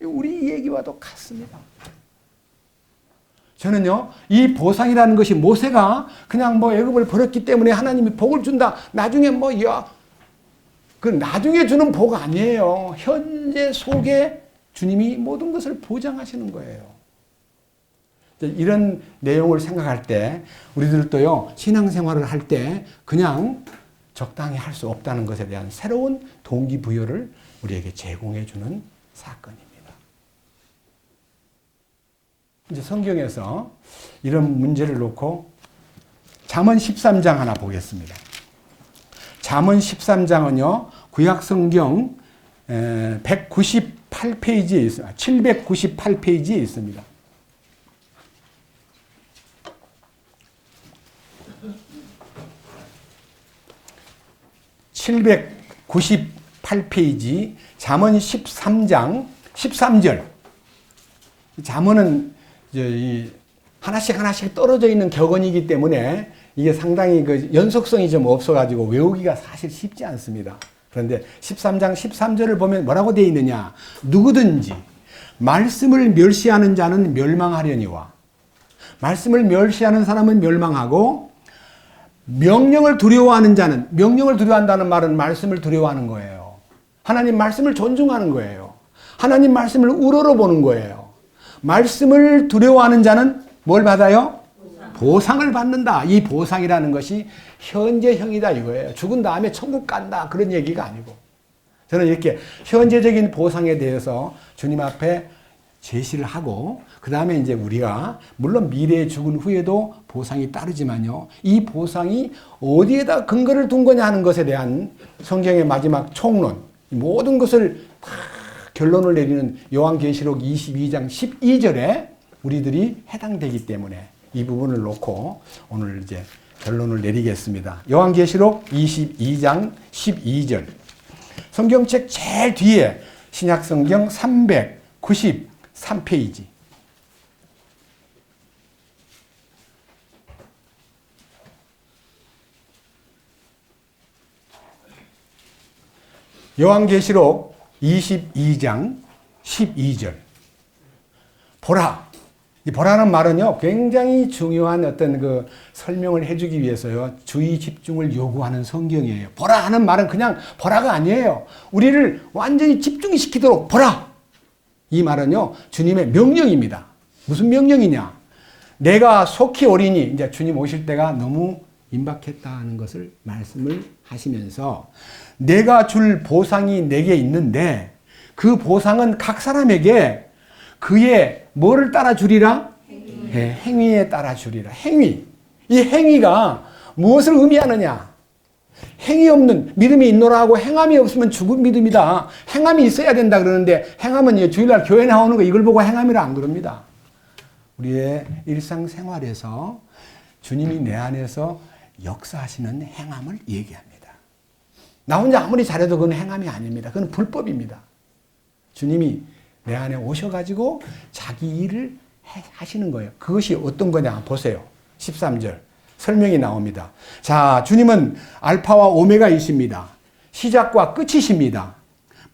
우리 얘기와도 같습니다. 저는요, 이 보상이라는 것이 모세가 그냥 애굽을 버렸기 때문에 하나님이 복을 준다. 나중에 그 나중에 주는 복 아니에요. 현재 속에 주님이 모든 것을 보장하시는 거예요. 이런 내용을 생각할 때 우리들도요, 신앙생활을 할 때 그냥 적당히 할 수 없다는 것에 대한 새로운 동기부여를 우리에게 제공해 주는 사건입니다. 이제 성경에서 이런 문제를 놓고 잠언 13장 하나 보겠습니다. 잠언 13장은요, 구약 성경 198페이지에 있습니다. 798페이지에 있습니다. (798페이지) 잠언 13장 13절. 잠언은 이제 하나씩 떨어져 있는 격언이기 때문에 이게 상당히 그 연속성이 좀 없어가지고 외우기가 사실 쉽지 않습니다. 그런데 13장 13절을 보면 뭐라고 되어 있느냐? 누구든지 말씀을 멸시하는 자는 멸망하려니와, 말씀을 멸시하는 사람은 멸망하고, 명령을 두려워하는 자는, 명령을 두려워한다는 말은 말씀을 두려워하는 거예요. 하나님 말씀을 존중하는 거예요. 하나님 말씀을 우러러보는 거예요. 말씀을 두려워하는 자는 뭘 받아요? 보상을 받는다. 이 보상이라는 것이 현재형이다 이거예요. 죽은 다음에 천국 간다 그런 얘기가 아니고, 저는 이렇게 현재적인 보상에 대해서 주님 앞에 제시를 하고, 그 다음에 이제 우리가 물론 미래에 죽은 후에도 보상이 따르지만요, 이 보상이 어디에다 근거를 둔 거냐 하는 것에 대한 성경의 마지막 총론, 모든 것을 다 결론을 내리는 요한계시록 22장 12절에 우리들이 해당되기 때문에 이 부분을 놓고 오늘 이제 결론을 내리겠습니다. 요한계시록 22장 12절. 성경책 제일 뒤에 신약성경 393페이지. 요한계시록 22장 12절. 보라. 이 보라는 말은요, 굉장히 중요한 어떤 그 설명을 해주기 위해서요, 주의 집중을 요구하는 성경이에요. 보라 하는 말은 그냥 보라가 아니에요. 우리를 완전히 집중시키도록 보라. 이 말은요, 주님의 명령입니다. 무슨 명령이냐? 내가 속히 오리니, 이제 주님 오실 때가 너무 임박했다는 것을 말씀을 하시면서, 내가 줄 보상이 내게 있는데 그 보상은 각 사람에게 그의 뭐를 따라 주리라? 행위에 따라 주리라. 행위. 이 행위가 무엇을 의미하느냐? 행이 없는 믿음이 있노라 하고 행함이 없으면 죽은 믿음이다. 행함이 있어야 된다 그러는데 행함은 주일날 교회 나오는 거 이걸 보고 행함이라 안 그럽니다. 우리의 일상생활에서 주님이 내 안에서 역사하시는 행함을 얘기합니다. 나 혼자 아무리 잘해도 그건 행함이 아닙니다. 그건 불법입니다. 주님이 내 안에 오셔가지고 자기 일을 하시는 거예요. 그것이 어떤 거냐 보세요. 13절 설명이 나옵니다. 자, 주님은 알파와 오메가이십니다. 시작과 끝이십니다.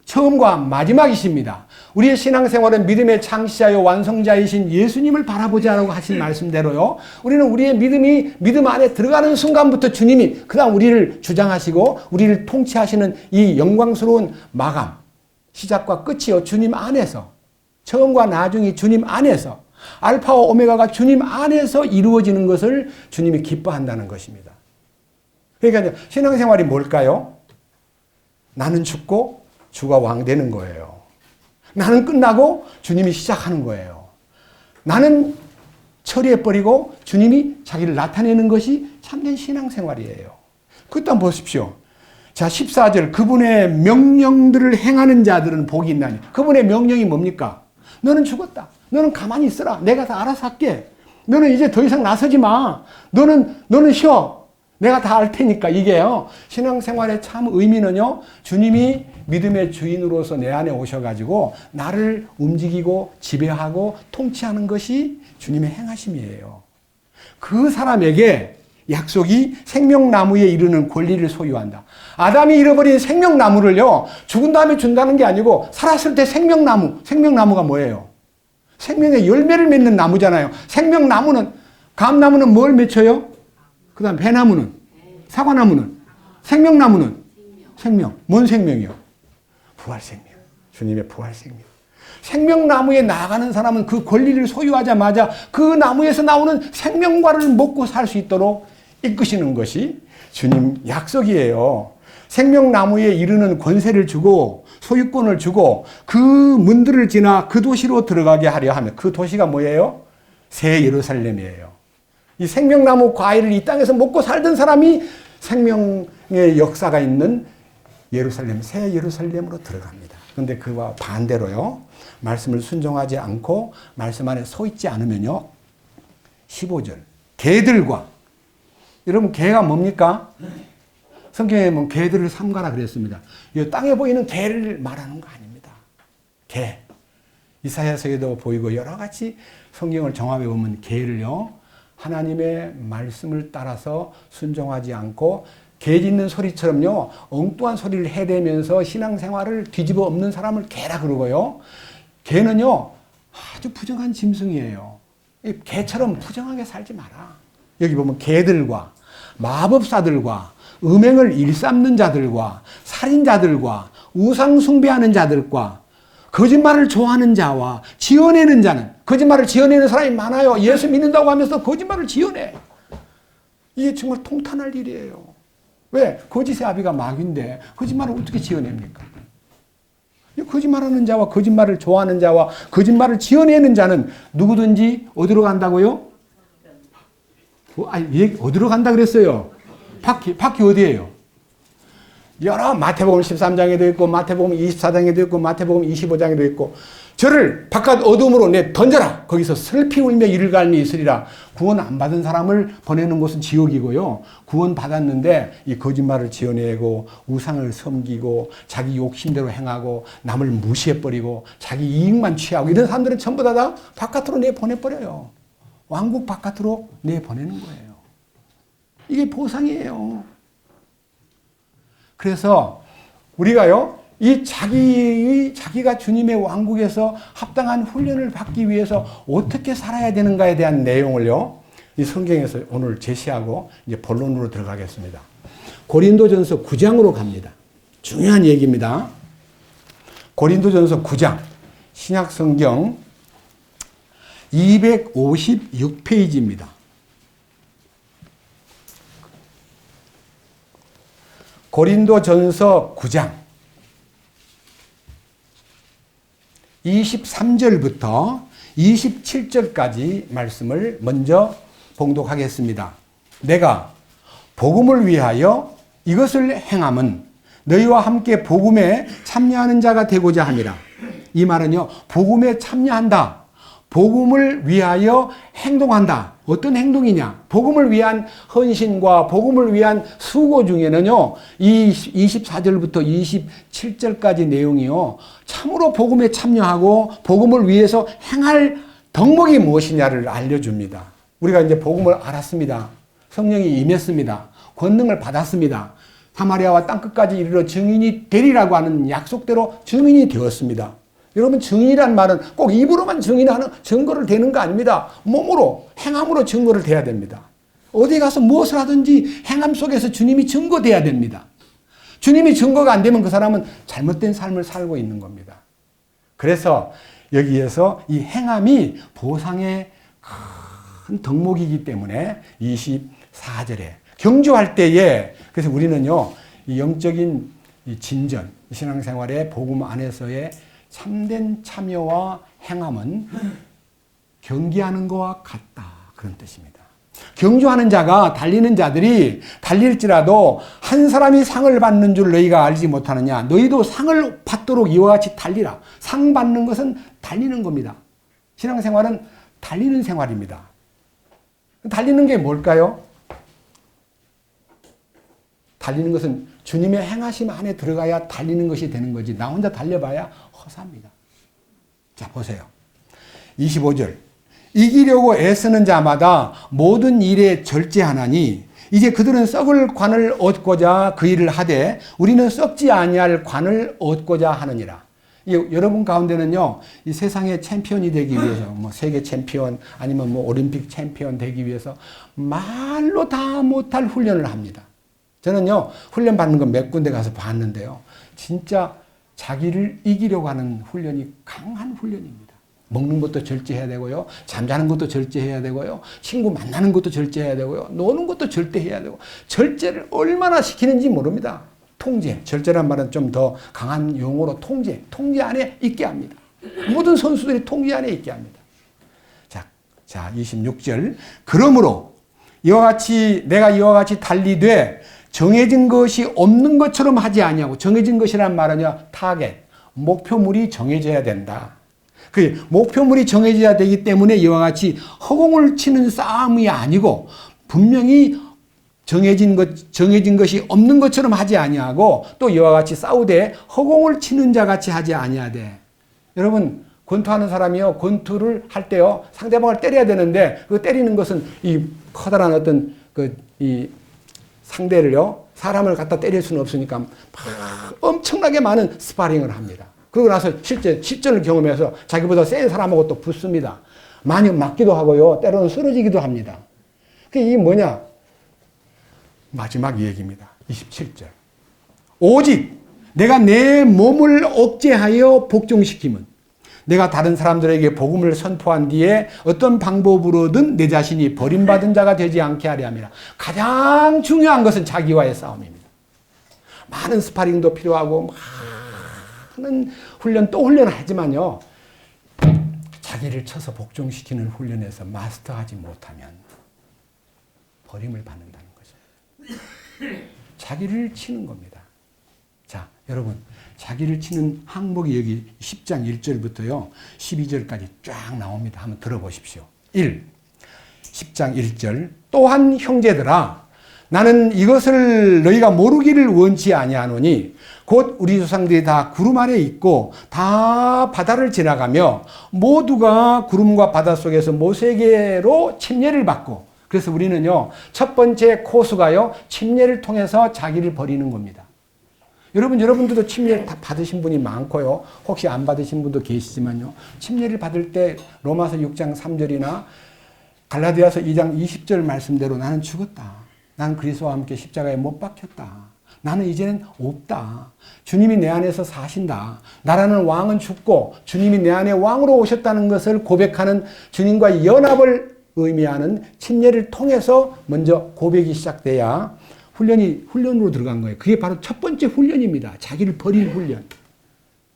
처음과 마지막이십니다. 우리의 신앙생활은 믿음의 창시자요 완성자이신 예수님을 바라보자라고 하신 말씀대로요. 우리는 우리의 믿음이 믿음 안에 들어가는 순간부터 주님이 그다음 우리를 주장하시고 우리를 통치하시는 이 영광스러운 마감, 시작과 끝이요 주님 안에서, 처음과 나중이 주님 안에서, 알파와 오메가가 주님 안에서 이루어지는 것을 주님이 기뻐한다는 것입니다. 그러니까 신앙생활이 뭘까요? 나는 죽고 주가 왕 되는 거예요. 나는 끝나고 주님이 시작하는 거예요. 나는 처리해버리고 주님이 자기를 나타내는 것이 참된 신앙생활이에요. 그것도 한번 보십시오. 자, 14절 그분의 명령들을 행하는 자들은 복이 있나니. 그분의 명령이 뭡니까? 너는 죽었다. 너는 가만히 있어라. 내가 다 알아서 할게. 너는 이제 더 이상 나서지 마. 너는 쉬어. 내가 다 알 테니까. 이게요. 신앙생활의 참 의미는요. 주님이 믿음의 주인으로서 내 안에 오셔가지고 나를 움직이고 지배하고 통치하는 것이 주님의 행하심이에요. 그 사람에게 약속이 생명나무에 이르는 권리를 소유한다. 아담이 잃어버린 생명나무를요. 죽은 다음에 준다는 게 아니고 살았을 때 생명나무가 뭐예요? 생명의 열매를 맺는 나무잖아요. 생명나무는 감나무는 뭘 맺혀요? 그 다음 배나무는? 사과나무는? 생명나무는? 생명. 뭔 생명이요? 부활생명. 주님의 부활생명. 생명나무에 나아가는 사람은 그 권리를 소유하자마자 그 나무에서 나오는 생명과를 먹고 살 수 있도록 이끄시는 것이 주님 약속이에요. 생명나무에 이르는 권세를 주고 소유권을 주고 그 문들을 지나 그 도시로 들어가게 하려 하면 그 도시가 뭐예요? 새 예루살렘이에요. 이 생명나무 과일을 이 땅에서 먹고 살던 사람이 생명의 역사가 있는 예루살렘, 새 예루살렘으로 들어갑니다. 그런데 그와 반대로요. 말씀을 순종하지 않고 말씀 안에 서 있지 않으면요. 15절. 개들과 여러분 개가 뭡니까? 성경에 보면 개들을 삼가라 그랬습니다. 이 땅에 보이는 개를 말하는 거 아닙니다. 개. 이사야서에도 보이고 여러 가지 성경을 정합해 보면 개를요. 하나님의 말씀을 따라서 순종하지 않고 개 짖는 소리처럼요. 엉뚱한 소리를 해대면서 신앙생활을 뒤집어 엎는 사람을 개라 그러고요. 개는요. 아주 부정한 짐승이에요. 개처럼 부정하게 살지 마라. 여기 보면 개들과 마법사들과 음행을 일삼는 자들과 살인자들과 우상 숭배하는 자들과 거짓말을 좋아하는 자와 지어내는 자는 거짓말을 지어내는 사람이 많아요. 예수 믿는다고 하면서 거짓말을 지어내. 이게 정말 통탄할 일이에요. 왜? 거짓의 아비가 마귀인데 거짓말을 어떻게 지어냅니까? 거짓말하는 자와 거짓말을 좋아하는 자와 거짓말을 지어내는 자는 누구든지 어디로 간다고요? 어디로 간다 그랬어요? 바퀴 어디예요? 여러 마태복음 13장에도 있고 마태복음 24장에도 있고 마태복음 25장에도 있고 저를 바깥 어둠으로 내 던져라. 거기서 슬피 울며 이를 갈미 있으리라. 구원 안 받은 사람을 보내는 곳은 지옥이고요. 구원 받았는데 이 거짓말을 지어내고 우상을 섬기고 자기 욕심대로 행하고 남을 무시해버리고 자기 이익만 취하고 이런 사람들은 전부 다 바깥으로 내보내버려요. 왕국 바깥으로 내보내는 거예요. 이게 보상이에요. 그래서 우리가요, 이 자기가 주님의 왕국에서 합당한 훈련을 받기 위해서 어떻게 살아야 되는가에 대한 내용을요, 이 성경에서 오늘 제시하고 이제 본론으로 들어가겠습니다. 고린도전서 9장으로 갑니다. 중요한 얘기입니다. 고린도전서 9장, 신약 성경 256페이지입니다. 고린도전서 9장 23절부터 27절까지 말씀을 먼저 봉독하겠습니다. 내가 복음을 위하여 이것을 행함은 너희와 함께 복음에 참여하는 자가 되고자 함이라. 이 말은요, 복음에 참여한다. 복음을 위하여 행동한다. 어떤 행동이냐? 복음을 위한 헌신과 복음을 위한 수고 중에는요, 이 24절부터 27절까지 내용이요, 참으로 복음에 참여하고 복음을 위해서 행할 덕목이 무엇이냐를 알려줍니다. 우리가 이제 복음을 알았습니다. 성령이 임했습니다. 권능을 받았습니다. 사마리아와 땅끝까지 이르러 증인이 되리라고 하는 약속대로 증인이 되었습니다. 여러분, 증인이란 말은 꼭 입으로만 증인하는 증거를 대는 거 아닙니다. 몸으로, 행함으로 증거를 대야 됩니다. 어디 가서 무엇을 하든지 행함 속에서 주님이 증거돼야 됩니다. 주님이 증거가 안 되면 그 사람은 잘못된 삶을 살고 있는 겁니다. 그래서 여기에서 이 행함이 보상의 큰 덕목이기 때문에 24절에 경주할 때에, 그래서 우리는요, 이 영적인 이 진전, 신앙생활의 복음 안에서의 참된 참여와 행함은 경기하는 것과 같다. 그런 뜻입니다. 경주하는 자가, 달리는 자들이 달릴지라도 한 사람이 상을 받는 줄 너희가 알지 못하느냐. 너희도 상을 받도록 이와 같이 달리라. 상 받는 것은 달리는 겁니다. 신앙생활은 달리는 생활입니다. 달리는 게 뭘까요? 달리는 것은 주님의 행하심 안에 들어가야 달리는 것이 되는 거지, 나 혼자 달려봐야 허사입니다. 자, 보세요. 25절. 이기려고 애쓰는 자마다 모든 일에 절제하나니 이제 그들은 썩을 관을 얻고자 그 일을 하되 우리는 썩지 아니할 관을 얻고자 하느니라. 여러분 가운데는요, 이 세상의 챔피언이 되기 위해서, 뭐 세계 챔피언 아니면 뭐 올림픽 챔피언 되기 위해서 말로 다 못할 훈련을 합니다. 저는요, 훈련 받는 거 몇 군데 가서 봤는데요, 진짜 자기를 이기려고 하는 훈련이 강한 훈련입니다. 먹는 것도 절제해야 되고요, 잠자는 것도 절제해야 되고요, 친구 만나는 것도 절제해야 되고요, 노는 것도 절제해야 되고, 절제를 얼마나 시키는지 모릅니다. 통제, 절제란 말은 좀 더 강한 용어로 통제 안에 있게 합니다. 모든 선수들이 통제 안에 있게 합니다. 자, 26절. 그러므로 내가 이와 같이 달리되 정해진 것이 없는 것처럼 하지 아니하고, 정해진 것이란 말은요, 타겟, 목표물이 정해져야 된다. 그 목표물이 정해져야 되기 때문에 이와 같이 허공을 치는 싸움이 아니고, 분명히 정해진 것이 없는 것처럼 하지 아니하고, 또 이와 같이 싸우되 허공을 치는 자 같이 하지 아니하되. 여러분, 권투하는 사람이요, 권투를 할 때요, 상대방을 때려야 되는데, 그 때리는 것은 이 커다란 어떤 이 상대를요, 사람을 갖다 때릴 수는 없으니까 막 엄청나게 많은 스파링을 합니다. 그러고 나서 실제 실전을 경험해서 자기보다 센 사람하고 또 붙습니다. 많이 맞기도 하고요, 때로는 쓰러지기도 합니다. 그게 뭐냐? 마지막 얘기입니다. 27절. 오직 내가 내 몸을 억제하여 복종시킴은 내가 다른 사람들에게 복음을 선포한 뒤에 어떤 방법으로든 내 자신이 버림받은 자가 되지 않게 하려 함이라. 가장 중요한 것은 자기와의 싸움입니다. 많은 스파링도 필요하고 많은 훈련 또 훈련을 하지만요, 자기를 쳐서 복종시키는 훈련에서 마스터하지 못하면 버림을 받는다는 거죠. 자기를 치는 겁니다. 자, 여러분, 자기를 치는 항목이 여기 10장 1절부터요 12절까지 쫙 나옵니다. 한번 들어보십시오. 10장 1절. 또한 형제들아, 나는 이것을 너희가 모르기를 원치 아니하노니 곧 우리 조상들이 다 구름 아래 있고 다 바다를 지나가며 모두가 구름과 바다 속에서 모세에게로 침례를 받고, 그래서 우리는요, 첫 번째 코스가요, 침례를 통해서 자기를 버리는 겁니다. 여러분들도 침례를 다 받으신 분이 많고요, 혹시 안 받으신 분도 계시지만요, 침례를 받을 때 로마서 6장 3절이나 갈라디아서 2장 20절 말씀대로 나는 죽었다. 나는 그리스도와 함께 십자가에 못 박혔다. 나는 이제는 없다. 주님이 내 안에서 사신다. 나라는 왕은 죽고 주님이 내 안에 왕으로 오셨다는 것을 고백하는, 주님과 연합을 의미하는 침례를 통해서 먼저 고백이 시작돼야 훈련으로 들어간 거예요. 그게 바로 첫 번째 훈련입니다. 자기를 버릴 훈련.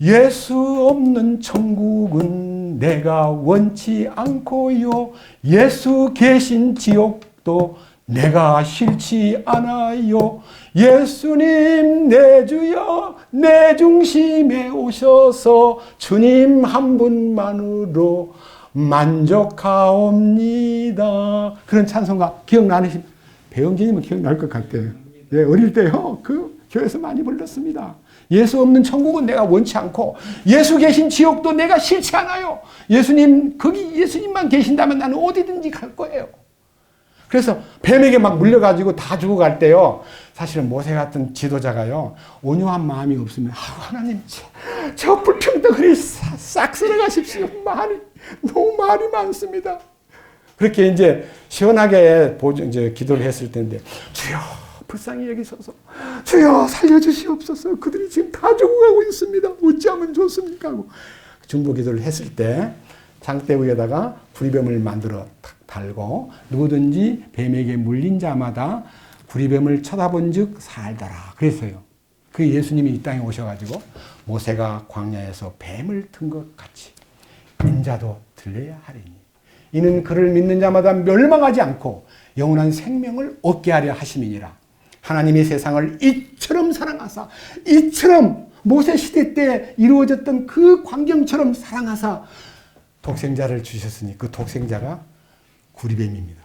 예수 없는 천국은 내가 원치 않고요. 예수 계신 지옥도 내가 싫지 않아요. 예수님 내 주여 내 중심에 오셔서 주님 한 분만으로 만족하옵니다. 그런 찬송가 기억나시죠? 배영진님은 기억날 것 같아요. 예, 어릴 때요 그 교회에서 많이 불렀습니다. 예수 없는 천국은 내가 원치 않고 예수 계신 지옥도 내가 싫지 않아요. 예수님 거기 예수님만 계신다면 나는 어디든지 갈 거예요. 그래서 뱀에게 막 물려가지고 다 죽어갈 때요. 사실은 모세 같은 지도자가요. 온유한 마음이 없으면 하나님 저 불평등을 싹 쓸어가십시오. 너무 말이 많습니다. 그렇게 이제 시원하게 이제 기도를 했을 텐데 주여 불쌍히 여기소서. 주여 살려주시옵소서. 그들이 지금 다 죽어가고 있습니다. 어찌하면 좋습니까? 하고 중보 기도를 했을 때 장대 위에다가 구리뱀을 만들어 달고 누구든지 뱀에게 물린 자마다 구리뱀을 쳐다본 즉 살더라. 그랬어요. 그 예수님이 이 땅에 오셔가지고 모세가 광야에서 뱀을 튼 것 같이 인자도 들려야 하리니 이는 그를 믿는 자마다 멸망하지 않고 영원한 생명을 얻게 하려 하심이니라. 하나님이 세상을 이처럼 사랑하사 이처럼 모세 시대 때 이루어졌던 그 광경처럼 사랑하사 독생자를 주셨으니 그 독생자가 구리뱀입니다.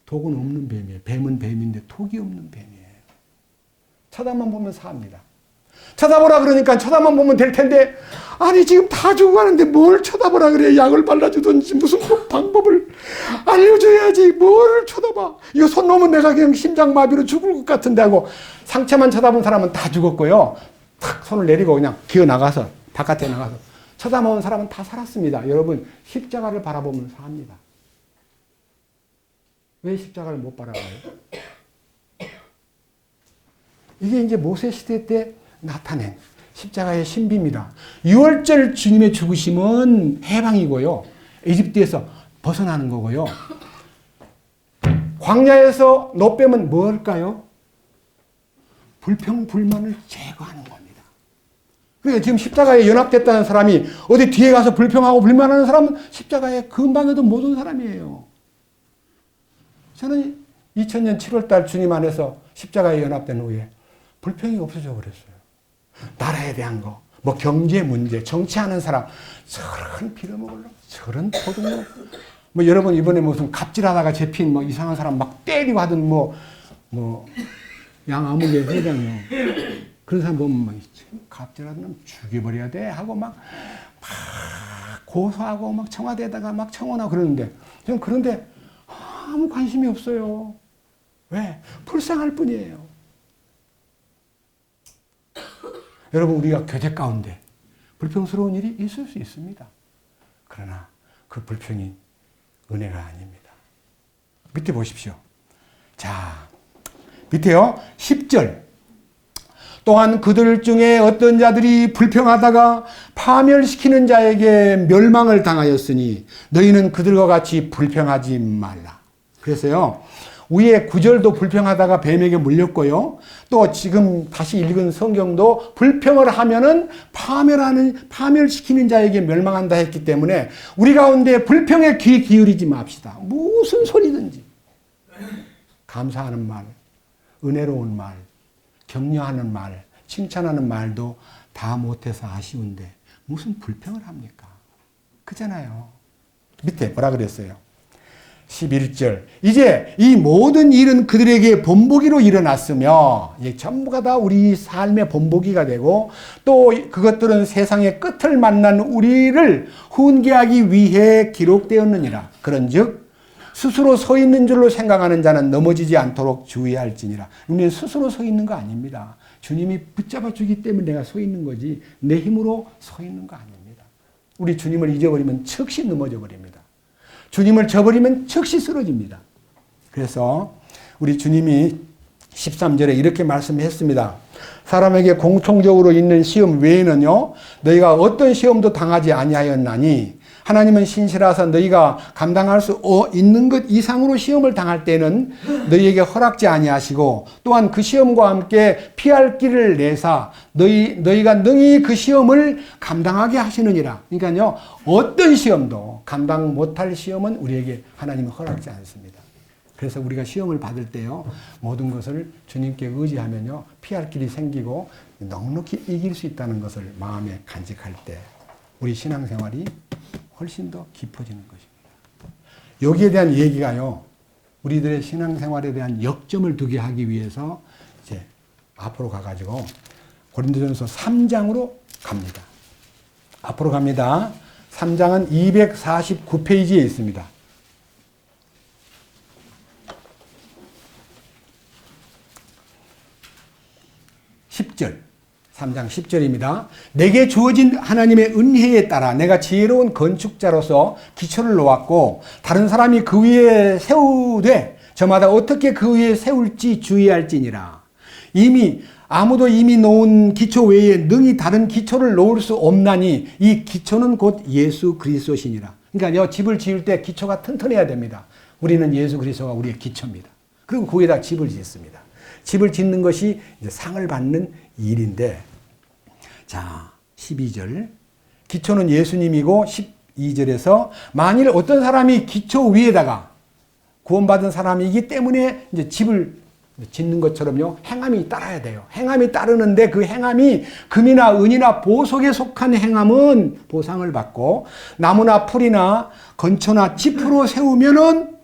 독은 없는 뱀이에요. 뱀은 뱀인데 독이 없는 뱀이에요. 쳐다만 보면 사합니다. 쳐다보라 그러니까 쳐다만 보면 될 텐데 아니 지금 다 죽어가는데 뭘 쳐다보라 그래. 약을 발라주든지 무슨 방법을 알려줘야지. 뭘 쳐다봐. 이거 손 놓으면 내가 그냥 심장마비로 죽을 것 같은데 하고 상체만 쳐다본 사람은 다 죽었고요. 탁 손을 내리고 그냥 기어나가서 바깥에 나가서 쳐다보는 사람은 다 살았습니다. 여러분 십자가를 바라보면 삽니다. 왜 십자가를 못 바라봐요? 이게 이제 모세 시대 때 나타낸 십자가의 신비입니다. 6월절 주님의 죽으심은 해방이고요. 에집트에서 벗어나는 거고요. 광야에서 노뱀은 뭘까요? 불평불만을 제거하는 겁니다. 그러니까 지금 십자가에 연합됐다는 사람이 어디 뒤에 가서 불평하고 불만하는 사람은 십자가에 근방에도 못 온 사람이에요. 저는 2000년 7월달 주님 안에서 십자가에 연합된 후에 불평이 없어져 버렸어요. 나라에 대한 거, 뭐 경제 문제, 정치하는 사람, 저런 빌어먹으려고, 저런 도둑놈. 뭐 여러분 이번에 무슨 갑질하다가 잡힌 뭐 이상한 사람 막 때리고 하던 양아무개 회장이요. 그런 사람 보면 막 갑질하는 놈 죽여버려야 돼 하고 막 고소하고 막 청와대에다가 막 청원하고 그러는데 저는 그런데 아무 관심이 없어요. 왜? 불쌍할 뿐이에요. 여러분 우리가 교제 가운데 불평스러운 일이 있을 수 있습니다. 그러나 그 불평이 은혜가 아닙니다. 밑에 보십시오. 자, 밑에요. 10절. 또한 그들 중에 어떤 자들이 불평하다가 파멸시키는 자에게 멸망을 당하였으니 너희는 그들과 같이 불평하지 말라. 그래서요. 위에 9절도 불평하다가 뱀에게 물렸고요. 또 지금 다시 읽은 성경도 불평을 하면은 파멸시키는 자에게 멸망한다 했기 때문에 우리 가운데 불평에 귀 기울이지 맙시다. 무슨 소리든지. 감사하는 말, 은혜로운 말, 격려하는 말, 칭찬하는 말도 다 못해서 아쉬운데 무슨 불평을 합니까? 그잖아요. 밑에 뭐라 그랬어요? 11절. 이제 이 모든 일은 그들에게 본보기로 일어났으며 전부가 다 우리 삶의 본보기가 되고 또 그것들은 세상의 끝을 만난 우리를 훈계하기 위해 기록되었느니라. 그런즉 스스로 서 있는 줄로 생각하는 자는 넘어지지 않도록 주의할지니라. 우리는 스스로 서 있는 거 아닙니다. 주님이 붙잡아 주기 때문에 내가 서 있는 거지 내 힘으로 서 있는 거 아닙니다. 우리 주님을 잊어버리면 즉시 넘어져 버립니다. 주님을 저버리면 즉시 쓰러집니다. 그래서 우리 주님이 13절에 이렇게 말씀했습니다. 사람에게 공통적으로 있는 시험 외에는요, 너희가 어떤 시험도 당하지 아니하였나니 하나님은 신실하사 너희가 감당할 수 있는 것 이상으로 시험을 당할 때는 너희에게 허락지 아니하시고 또한 그 시험과 함께 피할 길을 내사 너희가 능히 그 시험을 감당하게 하시느니라. 그러니까요, 어떤 시험도 감당 못할 시험은 우리에게 하나님은 허락지 않습니다. 그래서 우리가 시험을 받을 때요, 모든 것을 주님께 의지하면요, 피할 길이 생기고 넉넉히 이길 수 있다는 것을 마음에 간직할 때 우리 신앙생활이 훨씬 더 깊어지는 것입니다. 여기에 대한 얘기가요, 우리들의 신앙생활에 대한 역점을 두게 하기 위해서 이제 앞으로 가가지고 고린도전서 3장으로 갑니다. 앞으로 갑니다. 3장은 249페이지에 있습니다. 10절. 3장 10절입니다. 내게 주어진 하나님의 은혜에 따라 내가 지혜로운 건축자로서 기초를 놓았고 다른 사람이 그 위에 세우되 저마다 어떻게 그 위에 세울지 주의할지니라. 아무도 이미 놓은 기초 외에 능히 다른 기초를 놓을 수 없나니 이 기초는 곧 예수 그리스도시니라. 그러니까 집을 지을 때 기초가 튼튼해야 됩니다. 우리는 예수 그리스도가 우리의 기초입니다. 그리고 거기에다 집을 짓습니다. 집을 짓는 것이 이제 상을 받는 일인데, 자, 12절. 기초는 예수님이고 12절에서 만일 어떤 사람이 기초 위에다가 구원받은 사람이기 때문에 이제 집을 짓는 것처럼요, 행함이 따라야 돼요. 행함이 따르는데 그 행함이 금이나 은이나 보석에 속한 행함은 보상을 받고 나무나 풀이나 건초나 짚으로 세우면은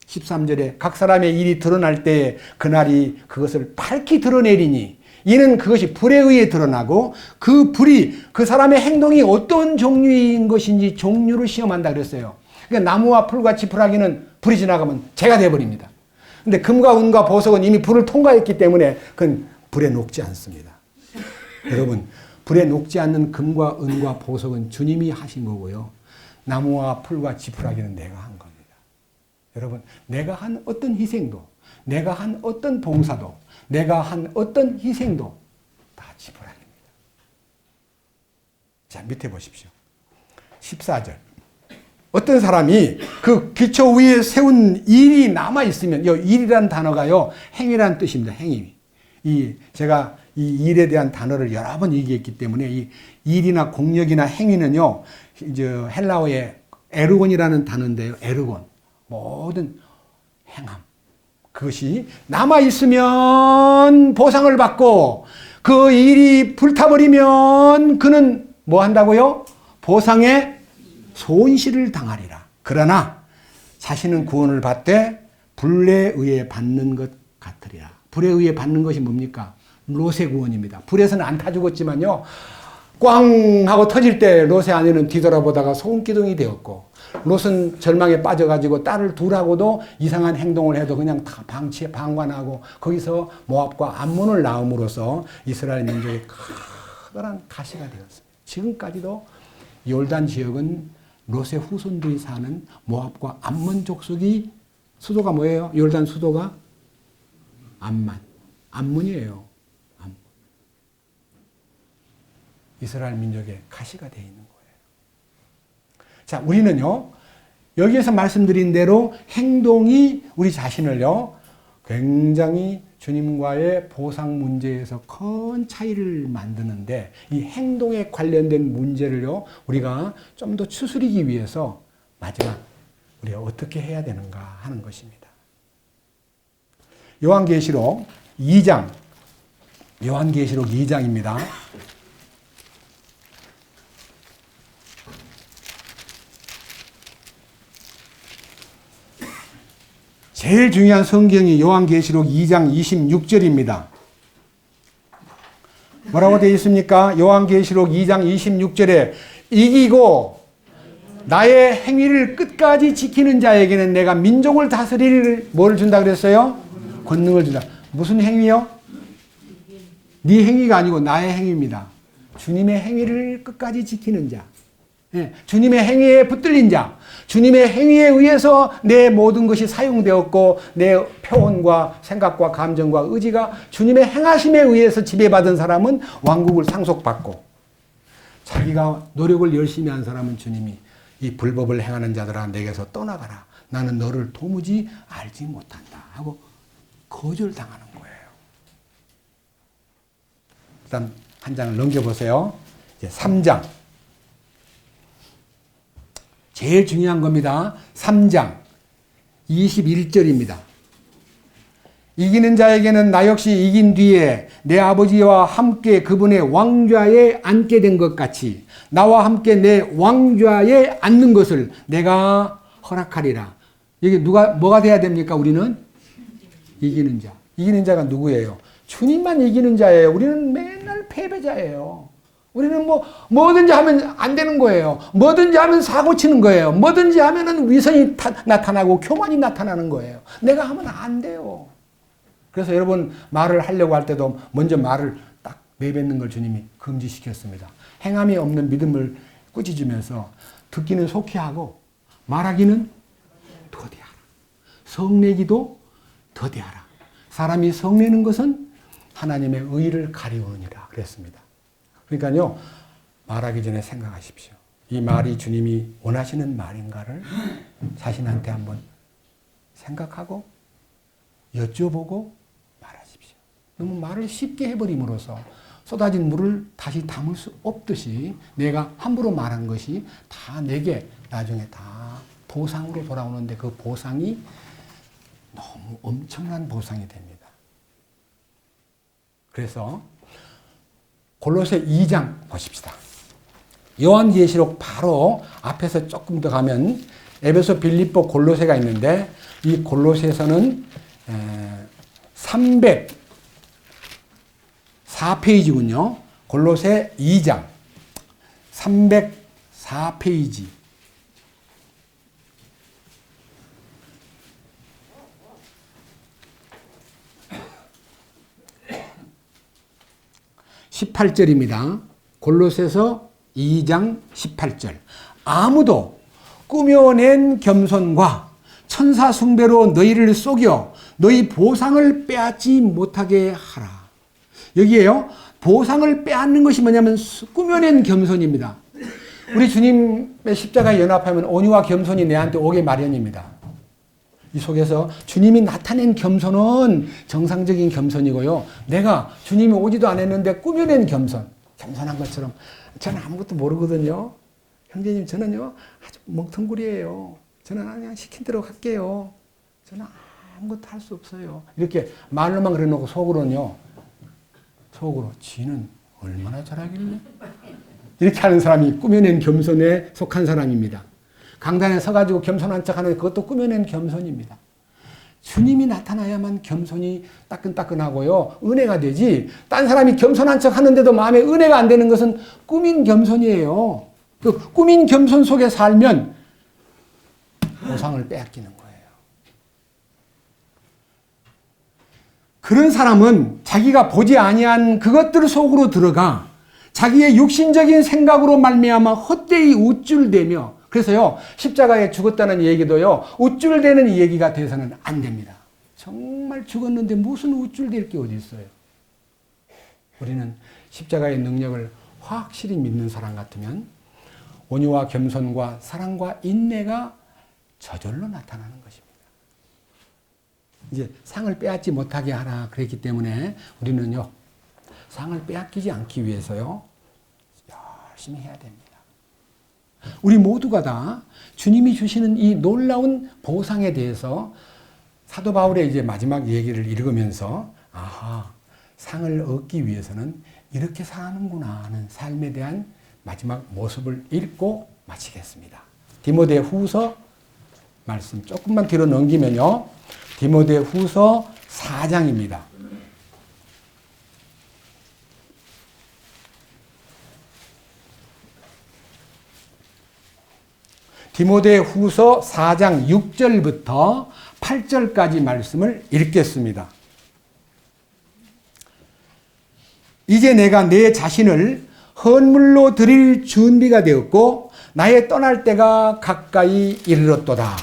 13절에 각 사람의 일이 드러날 때 그날이 그것을 밝히 드러내리니 이는 그것이 불에 의해 드러나고 그 불이 그 사람의 행동이 어떤 종류인 것인지 종류를 시험한다 그랬어요. 그러니까 나무와 풀과 지푸라기는 불이 지나가면 재가 돼버립니다. 근데 금과 은과 보석은 이미 불을 통과했기 때문에 그건 불에 녹지 않습니다. 여러분, 불에 녹지 않는 금과 은과 보석은 주님이 하신 거고요. 나무와 풀과 지푸라기는 내가 한 겁니다. 여러분, 내가 한 어떤 희생도, 내가 한 어떤 봉사도, 내가 한 어떤 희생도 다 지푸라기입니다. 자, 밑에 보십시오. 14절. 어떤 사람이 그 기초 위에 세운 일이 남아있으면, 이 일이라는 단어가요, 행위라는 뜻입니다. 행위. 제가 이 일에 대한 단어를 여러 번 얘기했기 때문에 이 일이나 공력이나 행위는요, 이제 헬라어의 에르곤이라는 단어인데요. 에르곤. 모든 행함. 그것이 남아있으면 보상을 받고 그 일이 불타버리면 그는 뭐 한다고요? 보상의 손실을 당하리라. 그러나 자신은 구원을 받되 불에 의해 받는 것 같으리라. 불에 의해 받는 것이 뭡니까? 롯의 구원입니다. 불에서는 안 타 죽었지만요, 꽝 하고 터질 때 롯의 아내는 뒤돌아보다가 소금기둥이 되었고, 롯은 절망에 빠져가지고 딸을 둘하고도 이상한 행동을 해도 그냥 다 방관하고 거기서 모압과 암몬을 낳음으로써 이스라엘 민족의 커다란 가시가 되었습니다. 지금까지도 요르단 지역은 롯의 후손들이 사는 모압과 암몬 족속이, 수도가 뭐예요? 요르단 수도가 암몬이에요. 암몬. 이스라엘 민족의 가시가 되어 있는 거예요. 자, 우리는요, 여기에서 말씀드린 대로 행동이 우리 자신을요, 굉장히 주님과의 보상 문제에서 큰 차이를 만드는데, 이 행동에 관련된 문제를요, 우리가 좀 더 추스리기 위해서 마지막 우리가 어떻게 해야 되는가 하는 것입니다. 요한계시록 2장입니다. 제일 중요한 성경이 요한계시록 2장 26절입니다. 뭐라고 되어 있습니까? 요한계시록 2장 26절에 이기고 나의 행위를 끝까지 지키는 자에게는 내가 민족을 다스릴 뭘 준다 그랬어요? 권능을 준다. 무슨 행위요? 네 행위가 아니고 나의 행위입니다. 주님의 행위를 끝까지 지키는 자. 주님의 행위에 붙들린 자, 주님의 행위에 의해서 내 모든 것이 사용되었고 내 표현과 생각과 감정과 의지가 주님의 행하심에 의해서 지배받은 사람은 왕국을 상속받고, 자기가 노력을 열심히 한 사람은 주님이 이 불법을 행하는 자들아 내게서 떠나가라. 나는 너를 도무지 알지 못한다 하고 거절당하는 거예요. 일단 한 장을 넘겨보세요. 이제 3장. 제일 중요한 겁니다. 3장 21절입니다. 이기는 자에게는 나 역시 이긴 뒤에 내 아버지와 함께 그분의 왕좌에 앉게 된 것 같이 나와 함께 내 왕좌에 앉는 것을 내가 허락하리라. 여기 뭐가 돼야 됩니까? 우리는 이기는 자. 이기는 자가 누구예요? 주님만 이기는 자예요. 우리는 맨날 패배자예요. 우리는 뭐든지 하면 안 되는 거예요. 뭐든지 하면 사고 치는 거예요. 뭐든지 하면은 위선이 나타나고 교만이 나타나는 거예요. 내가 하면 안 돼요. 그래서 여러분 말을 하려고 할 때도 먼저 말을 딱 내뱉는 걸 주님이 금지시켰습니다. 행함이 없는 믿음을 꾸짖으면서 듣기는 속히 하고 말하기는 더디하라. 성내기도 더디하라. 사람이 성내는 것은 하나님의 의를 가리우느니라 그랬습니다. 그러니까요, 말하기 전에 생각하십시오. 이 말이 주님이 원하시는 말인가를 자신한테 한번 생각하고 여쭤보고 말하십시오. 너무 말을 쉽게 해버림으로써 쏟아진 물을 다시 담을 수 없듯이 내가 함부로 말한 것이 다 내게 나중에 다 보상으로 돌아오는데 그 보상이 너무 엄청난 보상이 됩니다. 그래서 골로새 2장 보십시다. 요한계시록 바로 앞에서 조금 더 가면 에베소, 빌립보, 골로새가 있는데 이 골로새에서는 304페이지군요. 골로새 2장 304페이지. (18절입니다) 골로새서 2장 18절. 아무도 꾸며낸 겸손과 천사 숭배로 너희를 속여 너희 보상을 빼앗지 못하게 하라. 여기에요. 보상을 빼앗는 것이 뭐냐면 꾸며낸 겸손입니다. 우리 주님의 십자가에 연합하면 온유와 겸손이 내한테 오게 마련입니다. 이 속에서 주님이 나타낸 겸손은 정상적인 겸손이고요. 내가 주님이 오지도 않았는데 꾸며낸 겸손한 것처럼 저는 아무것도 모르거든요. 형제님 저는요 아주 멍텅구리예요. 저는 그냥 시킨 대로 할게요. 저는 아무것도 할 수 없어요. 이렇게 말로만 그래놓고 속으로 지는 얼마나 잘하길래 이렇게 하는 사람이 꾸며낸 겸손에 속한 사람입니다. 강단에 서가지고 겸손한 척하는 그것도 꾸며낸 겸손입니다. 주님이 나타나야만 겸손이 따끈따끈하고요. 은혜가 되지. 딴 사람이 겸손한 척 하는데도 마음에 은혜가 안 되는 것은 꾸민 겸손이에요. 그 꾸민 겸손 속에 살면 보상을 빼앗기는 거예요. 그런 사람은 자기가 보지 아니한 그것들 속으로 들어가 자기의 육신적인 생각으로 말미암아 헛되이 우쭐대며 그래서요, 십자가에 죽었다는 얘기도요, 우쭐대는 얘기가 돼서는 안 됩니다. 정말 죽었는데 무슨 우쭐댈 게 어디 있어요? 우리는 십자가의 능력을 확실히 믿는 사람 같으면 온유와 겸손과 사랑과 인내가 저절로 나타나는 것입니다. 이제 상을 빼앗지 못하게 하라 그랬기 때문에 우리는요, 상을 빼앗기지 않기 위해서요, 열심히 해야 됩니다. 우리 모두가 다 주님이 주시는 이 놀라운 보상에 대해서 사도 바울의 이제 마지막 얘기를 읽으면서 상을 얻기 위해서는 이렇게 사는구나 하는 삶에 대한 마지막 모습을 읽고 마치겠습니다. 디모데 후서 말씀 조금만 뒤로 넘기면요. 디모데 후서 4장입니다. 디모데 후서 4장 6절부터 8절까지 말씀을 읽겠습니다. 이제 내가 내 자신을 헌물로 드릴 준비가 되었고 나의 떠날 때가 가까이 이르렀도다.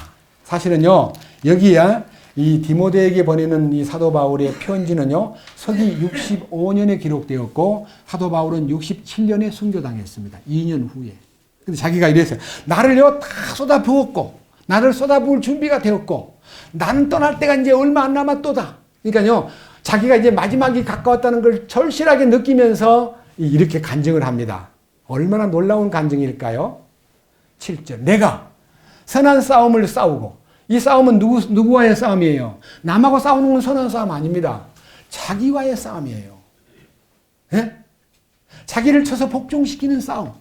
사실은요, 여기에 이 디모데에게 보내는 이 사도 바울의 편지는요, 서기 65년에 기록되었고 사도 바울은 67년에 순교당했습니다. 2년 후에. 근데 자기가 이랬어요. 나를요 다 쏟아부었고 나를 쏟아부을 준비가 되었고 나는 떠날 때가 이제 얼마 안 남았도다. 그러니까요 자기가 이제 마지막이 가까웠다는 걸 절실하게 느끼면서 이렇게 간증을 합니다. 얼마나 놀라운 간증일까요? 7절 내가 선한 싸움을 싸우고 이 싸움은 누구와의 싸움이에요? 남하고 싸우는 건 선한 싸움 아닙니다. 자기와의 싸움이에요. 예? 자기를 쳐서 복종시키는 싸움.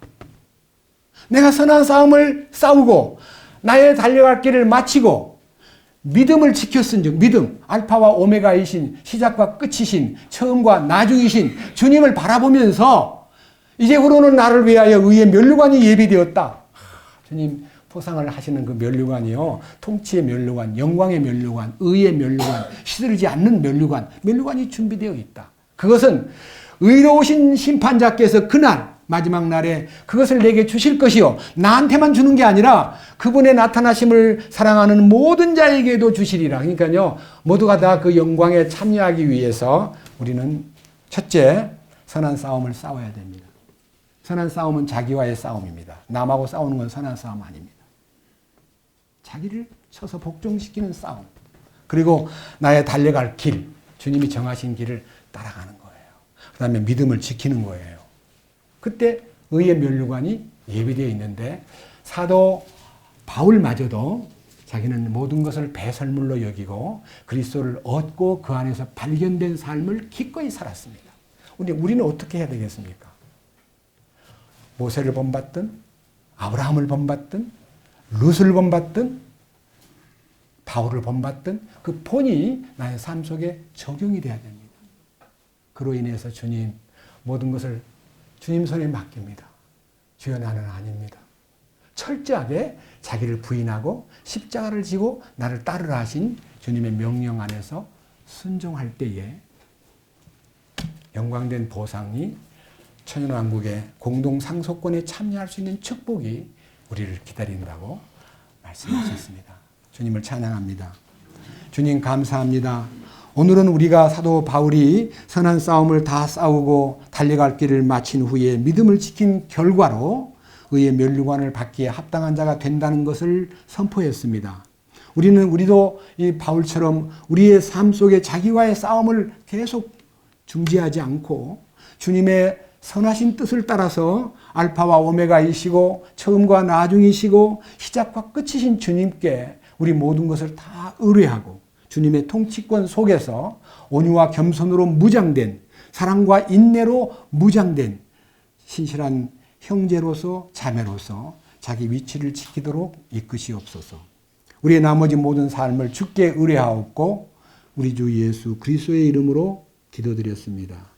내가 선한 싸움을 싸우고 나의 달려갈 길을 마치고 믿음을 지켰은즉 믿음 알파와 오메가이신 시작과 끝이신 처음과 나중이신 주님을 바라보면서 이제후로는 나를 위하여 의의 면류관이 예비되었다. 주님 포상을 하시는 그 면류관이요 통치의 면류관, 영광의 면류관, 의의 면류관, 시들지 않는 면류관이 준비되어 있다. 그것은 의로우신 심판자께서 그날 마지막 날에 그것을 내게 주실 것이요 나한테만 주는 게 아니라 그분의 나타나심을 사랑하는 모든 자에게도 주시리라. 그러니까요 모두가 다 그 영광에 참여하기 위해서 우리는 첫째 선한 싸움을 싸워야 됩니다. 선한 싸움은 자기와의 싸움입니다. 남하고 싸우는 건 선한 싸움 아닙니다. 자기를 쳐서 복종시키는 싸움. 그리고 나의 달려갈 길, 주님이 정하신 길을 따라가는 거예요. 그 다음에 믿음을 지키는 거예요. 그때 의의 면류관이 예비되어 있는데 사도 바울마저도 자기는 모든 것을 배설물로 여기고 그리스도를 얻고 그 안에서 발견된 삶을 기꺼이 살았습니다. 우리는 어떻게 해야 되겠습니까? 모세를 본받든 아브라함을 본받든 룻을 본받든 바울을 본받든 그 본이 나의 삶 속에 적용이 돼야 됩니다. 그로 인해서 주님 모든 것을 주님 손에 맡깁니다. 주여 나는 아닙니다. 철저하게 자기를 부인하고 십자가를 지고 나를 따르라 하신 주님의 명령 안에서 순종할 때에 영광된 보상이 천연왕국의 공동상속권에 참여할 수 있는 축복이 우리를 기다린다고 말씀하셨습니다. 주님을 찬양합니다. 주님 감사합니다. 오늘은 우리가 사도 바울이 선한 싸움을 다 싸우고 달려갈 길을 마친 후에 믿음을 지킨 결과로 의의 면류관을 받기에 합당한 자가 된다는 것을 선포했습니다. 우리도 이 바울처럼 우리의 삶 속에 자기와의 싸움을 계속 중지하지 않고 주님의 선하신 뜻을 따라서 알파와 오메가이시고 처음과 나중이시고 시작과 끝이신 주님께 우리 모든 것을 다 의뢰하고 주님의 통치권 속에서 온유와 겸손으로 무장된 사랑과 인내로 무장된 신실한 형제로서 자매로서 자기 위치를 지키도록 이끄시옵소서. 우리의 나머지 모든 삶을 주께 의뢰하옵고 우리 주 예수 그리스도의 이름으로 기도드렸습니다.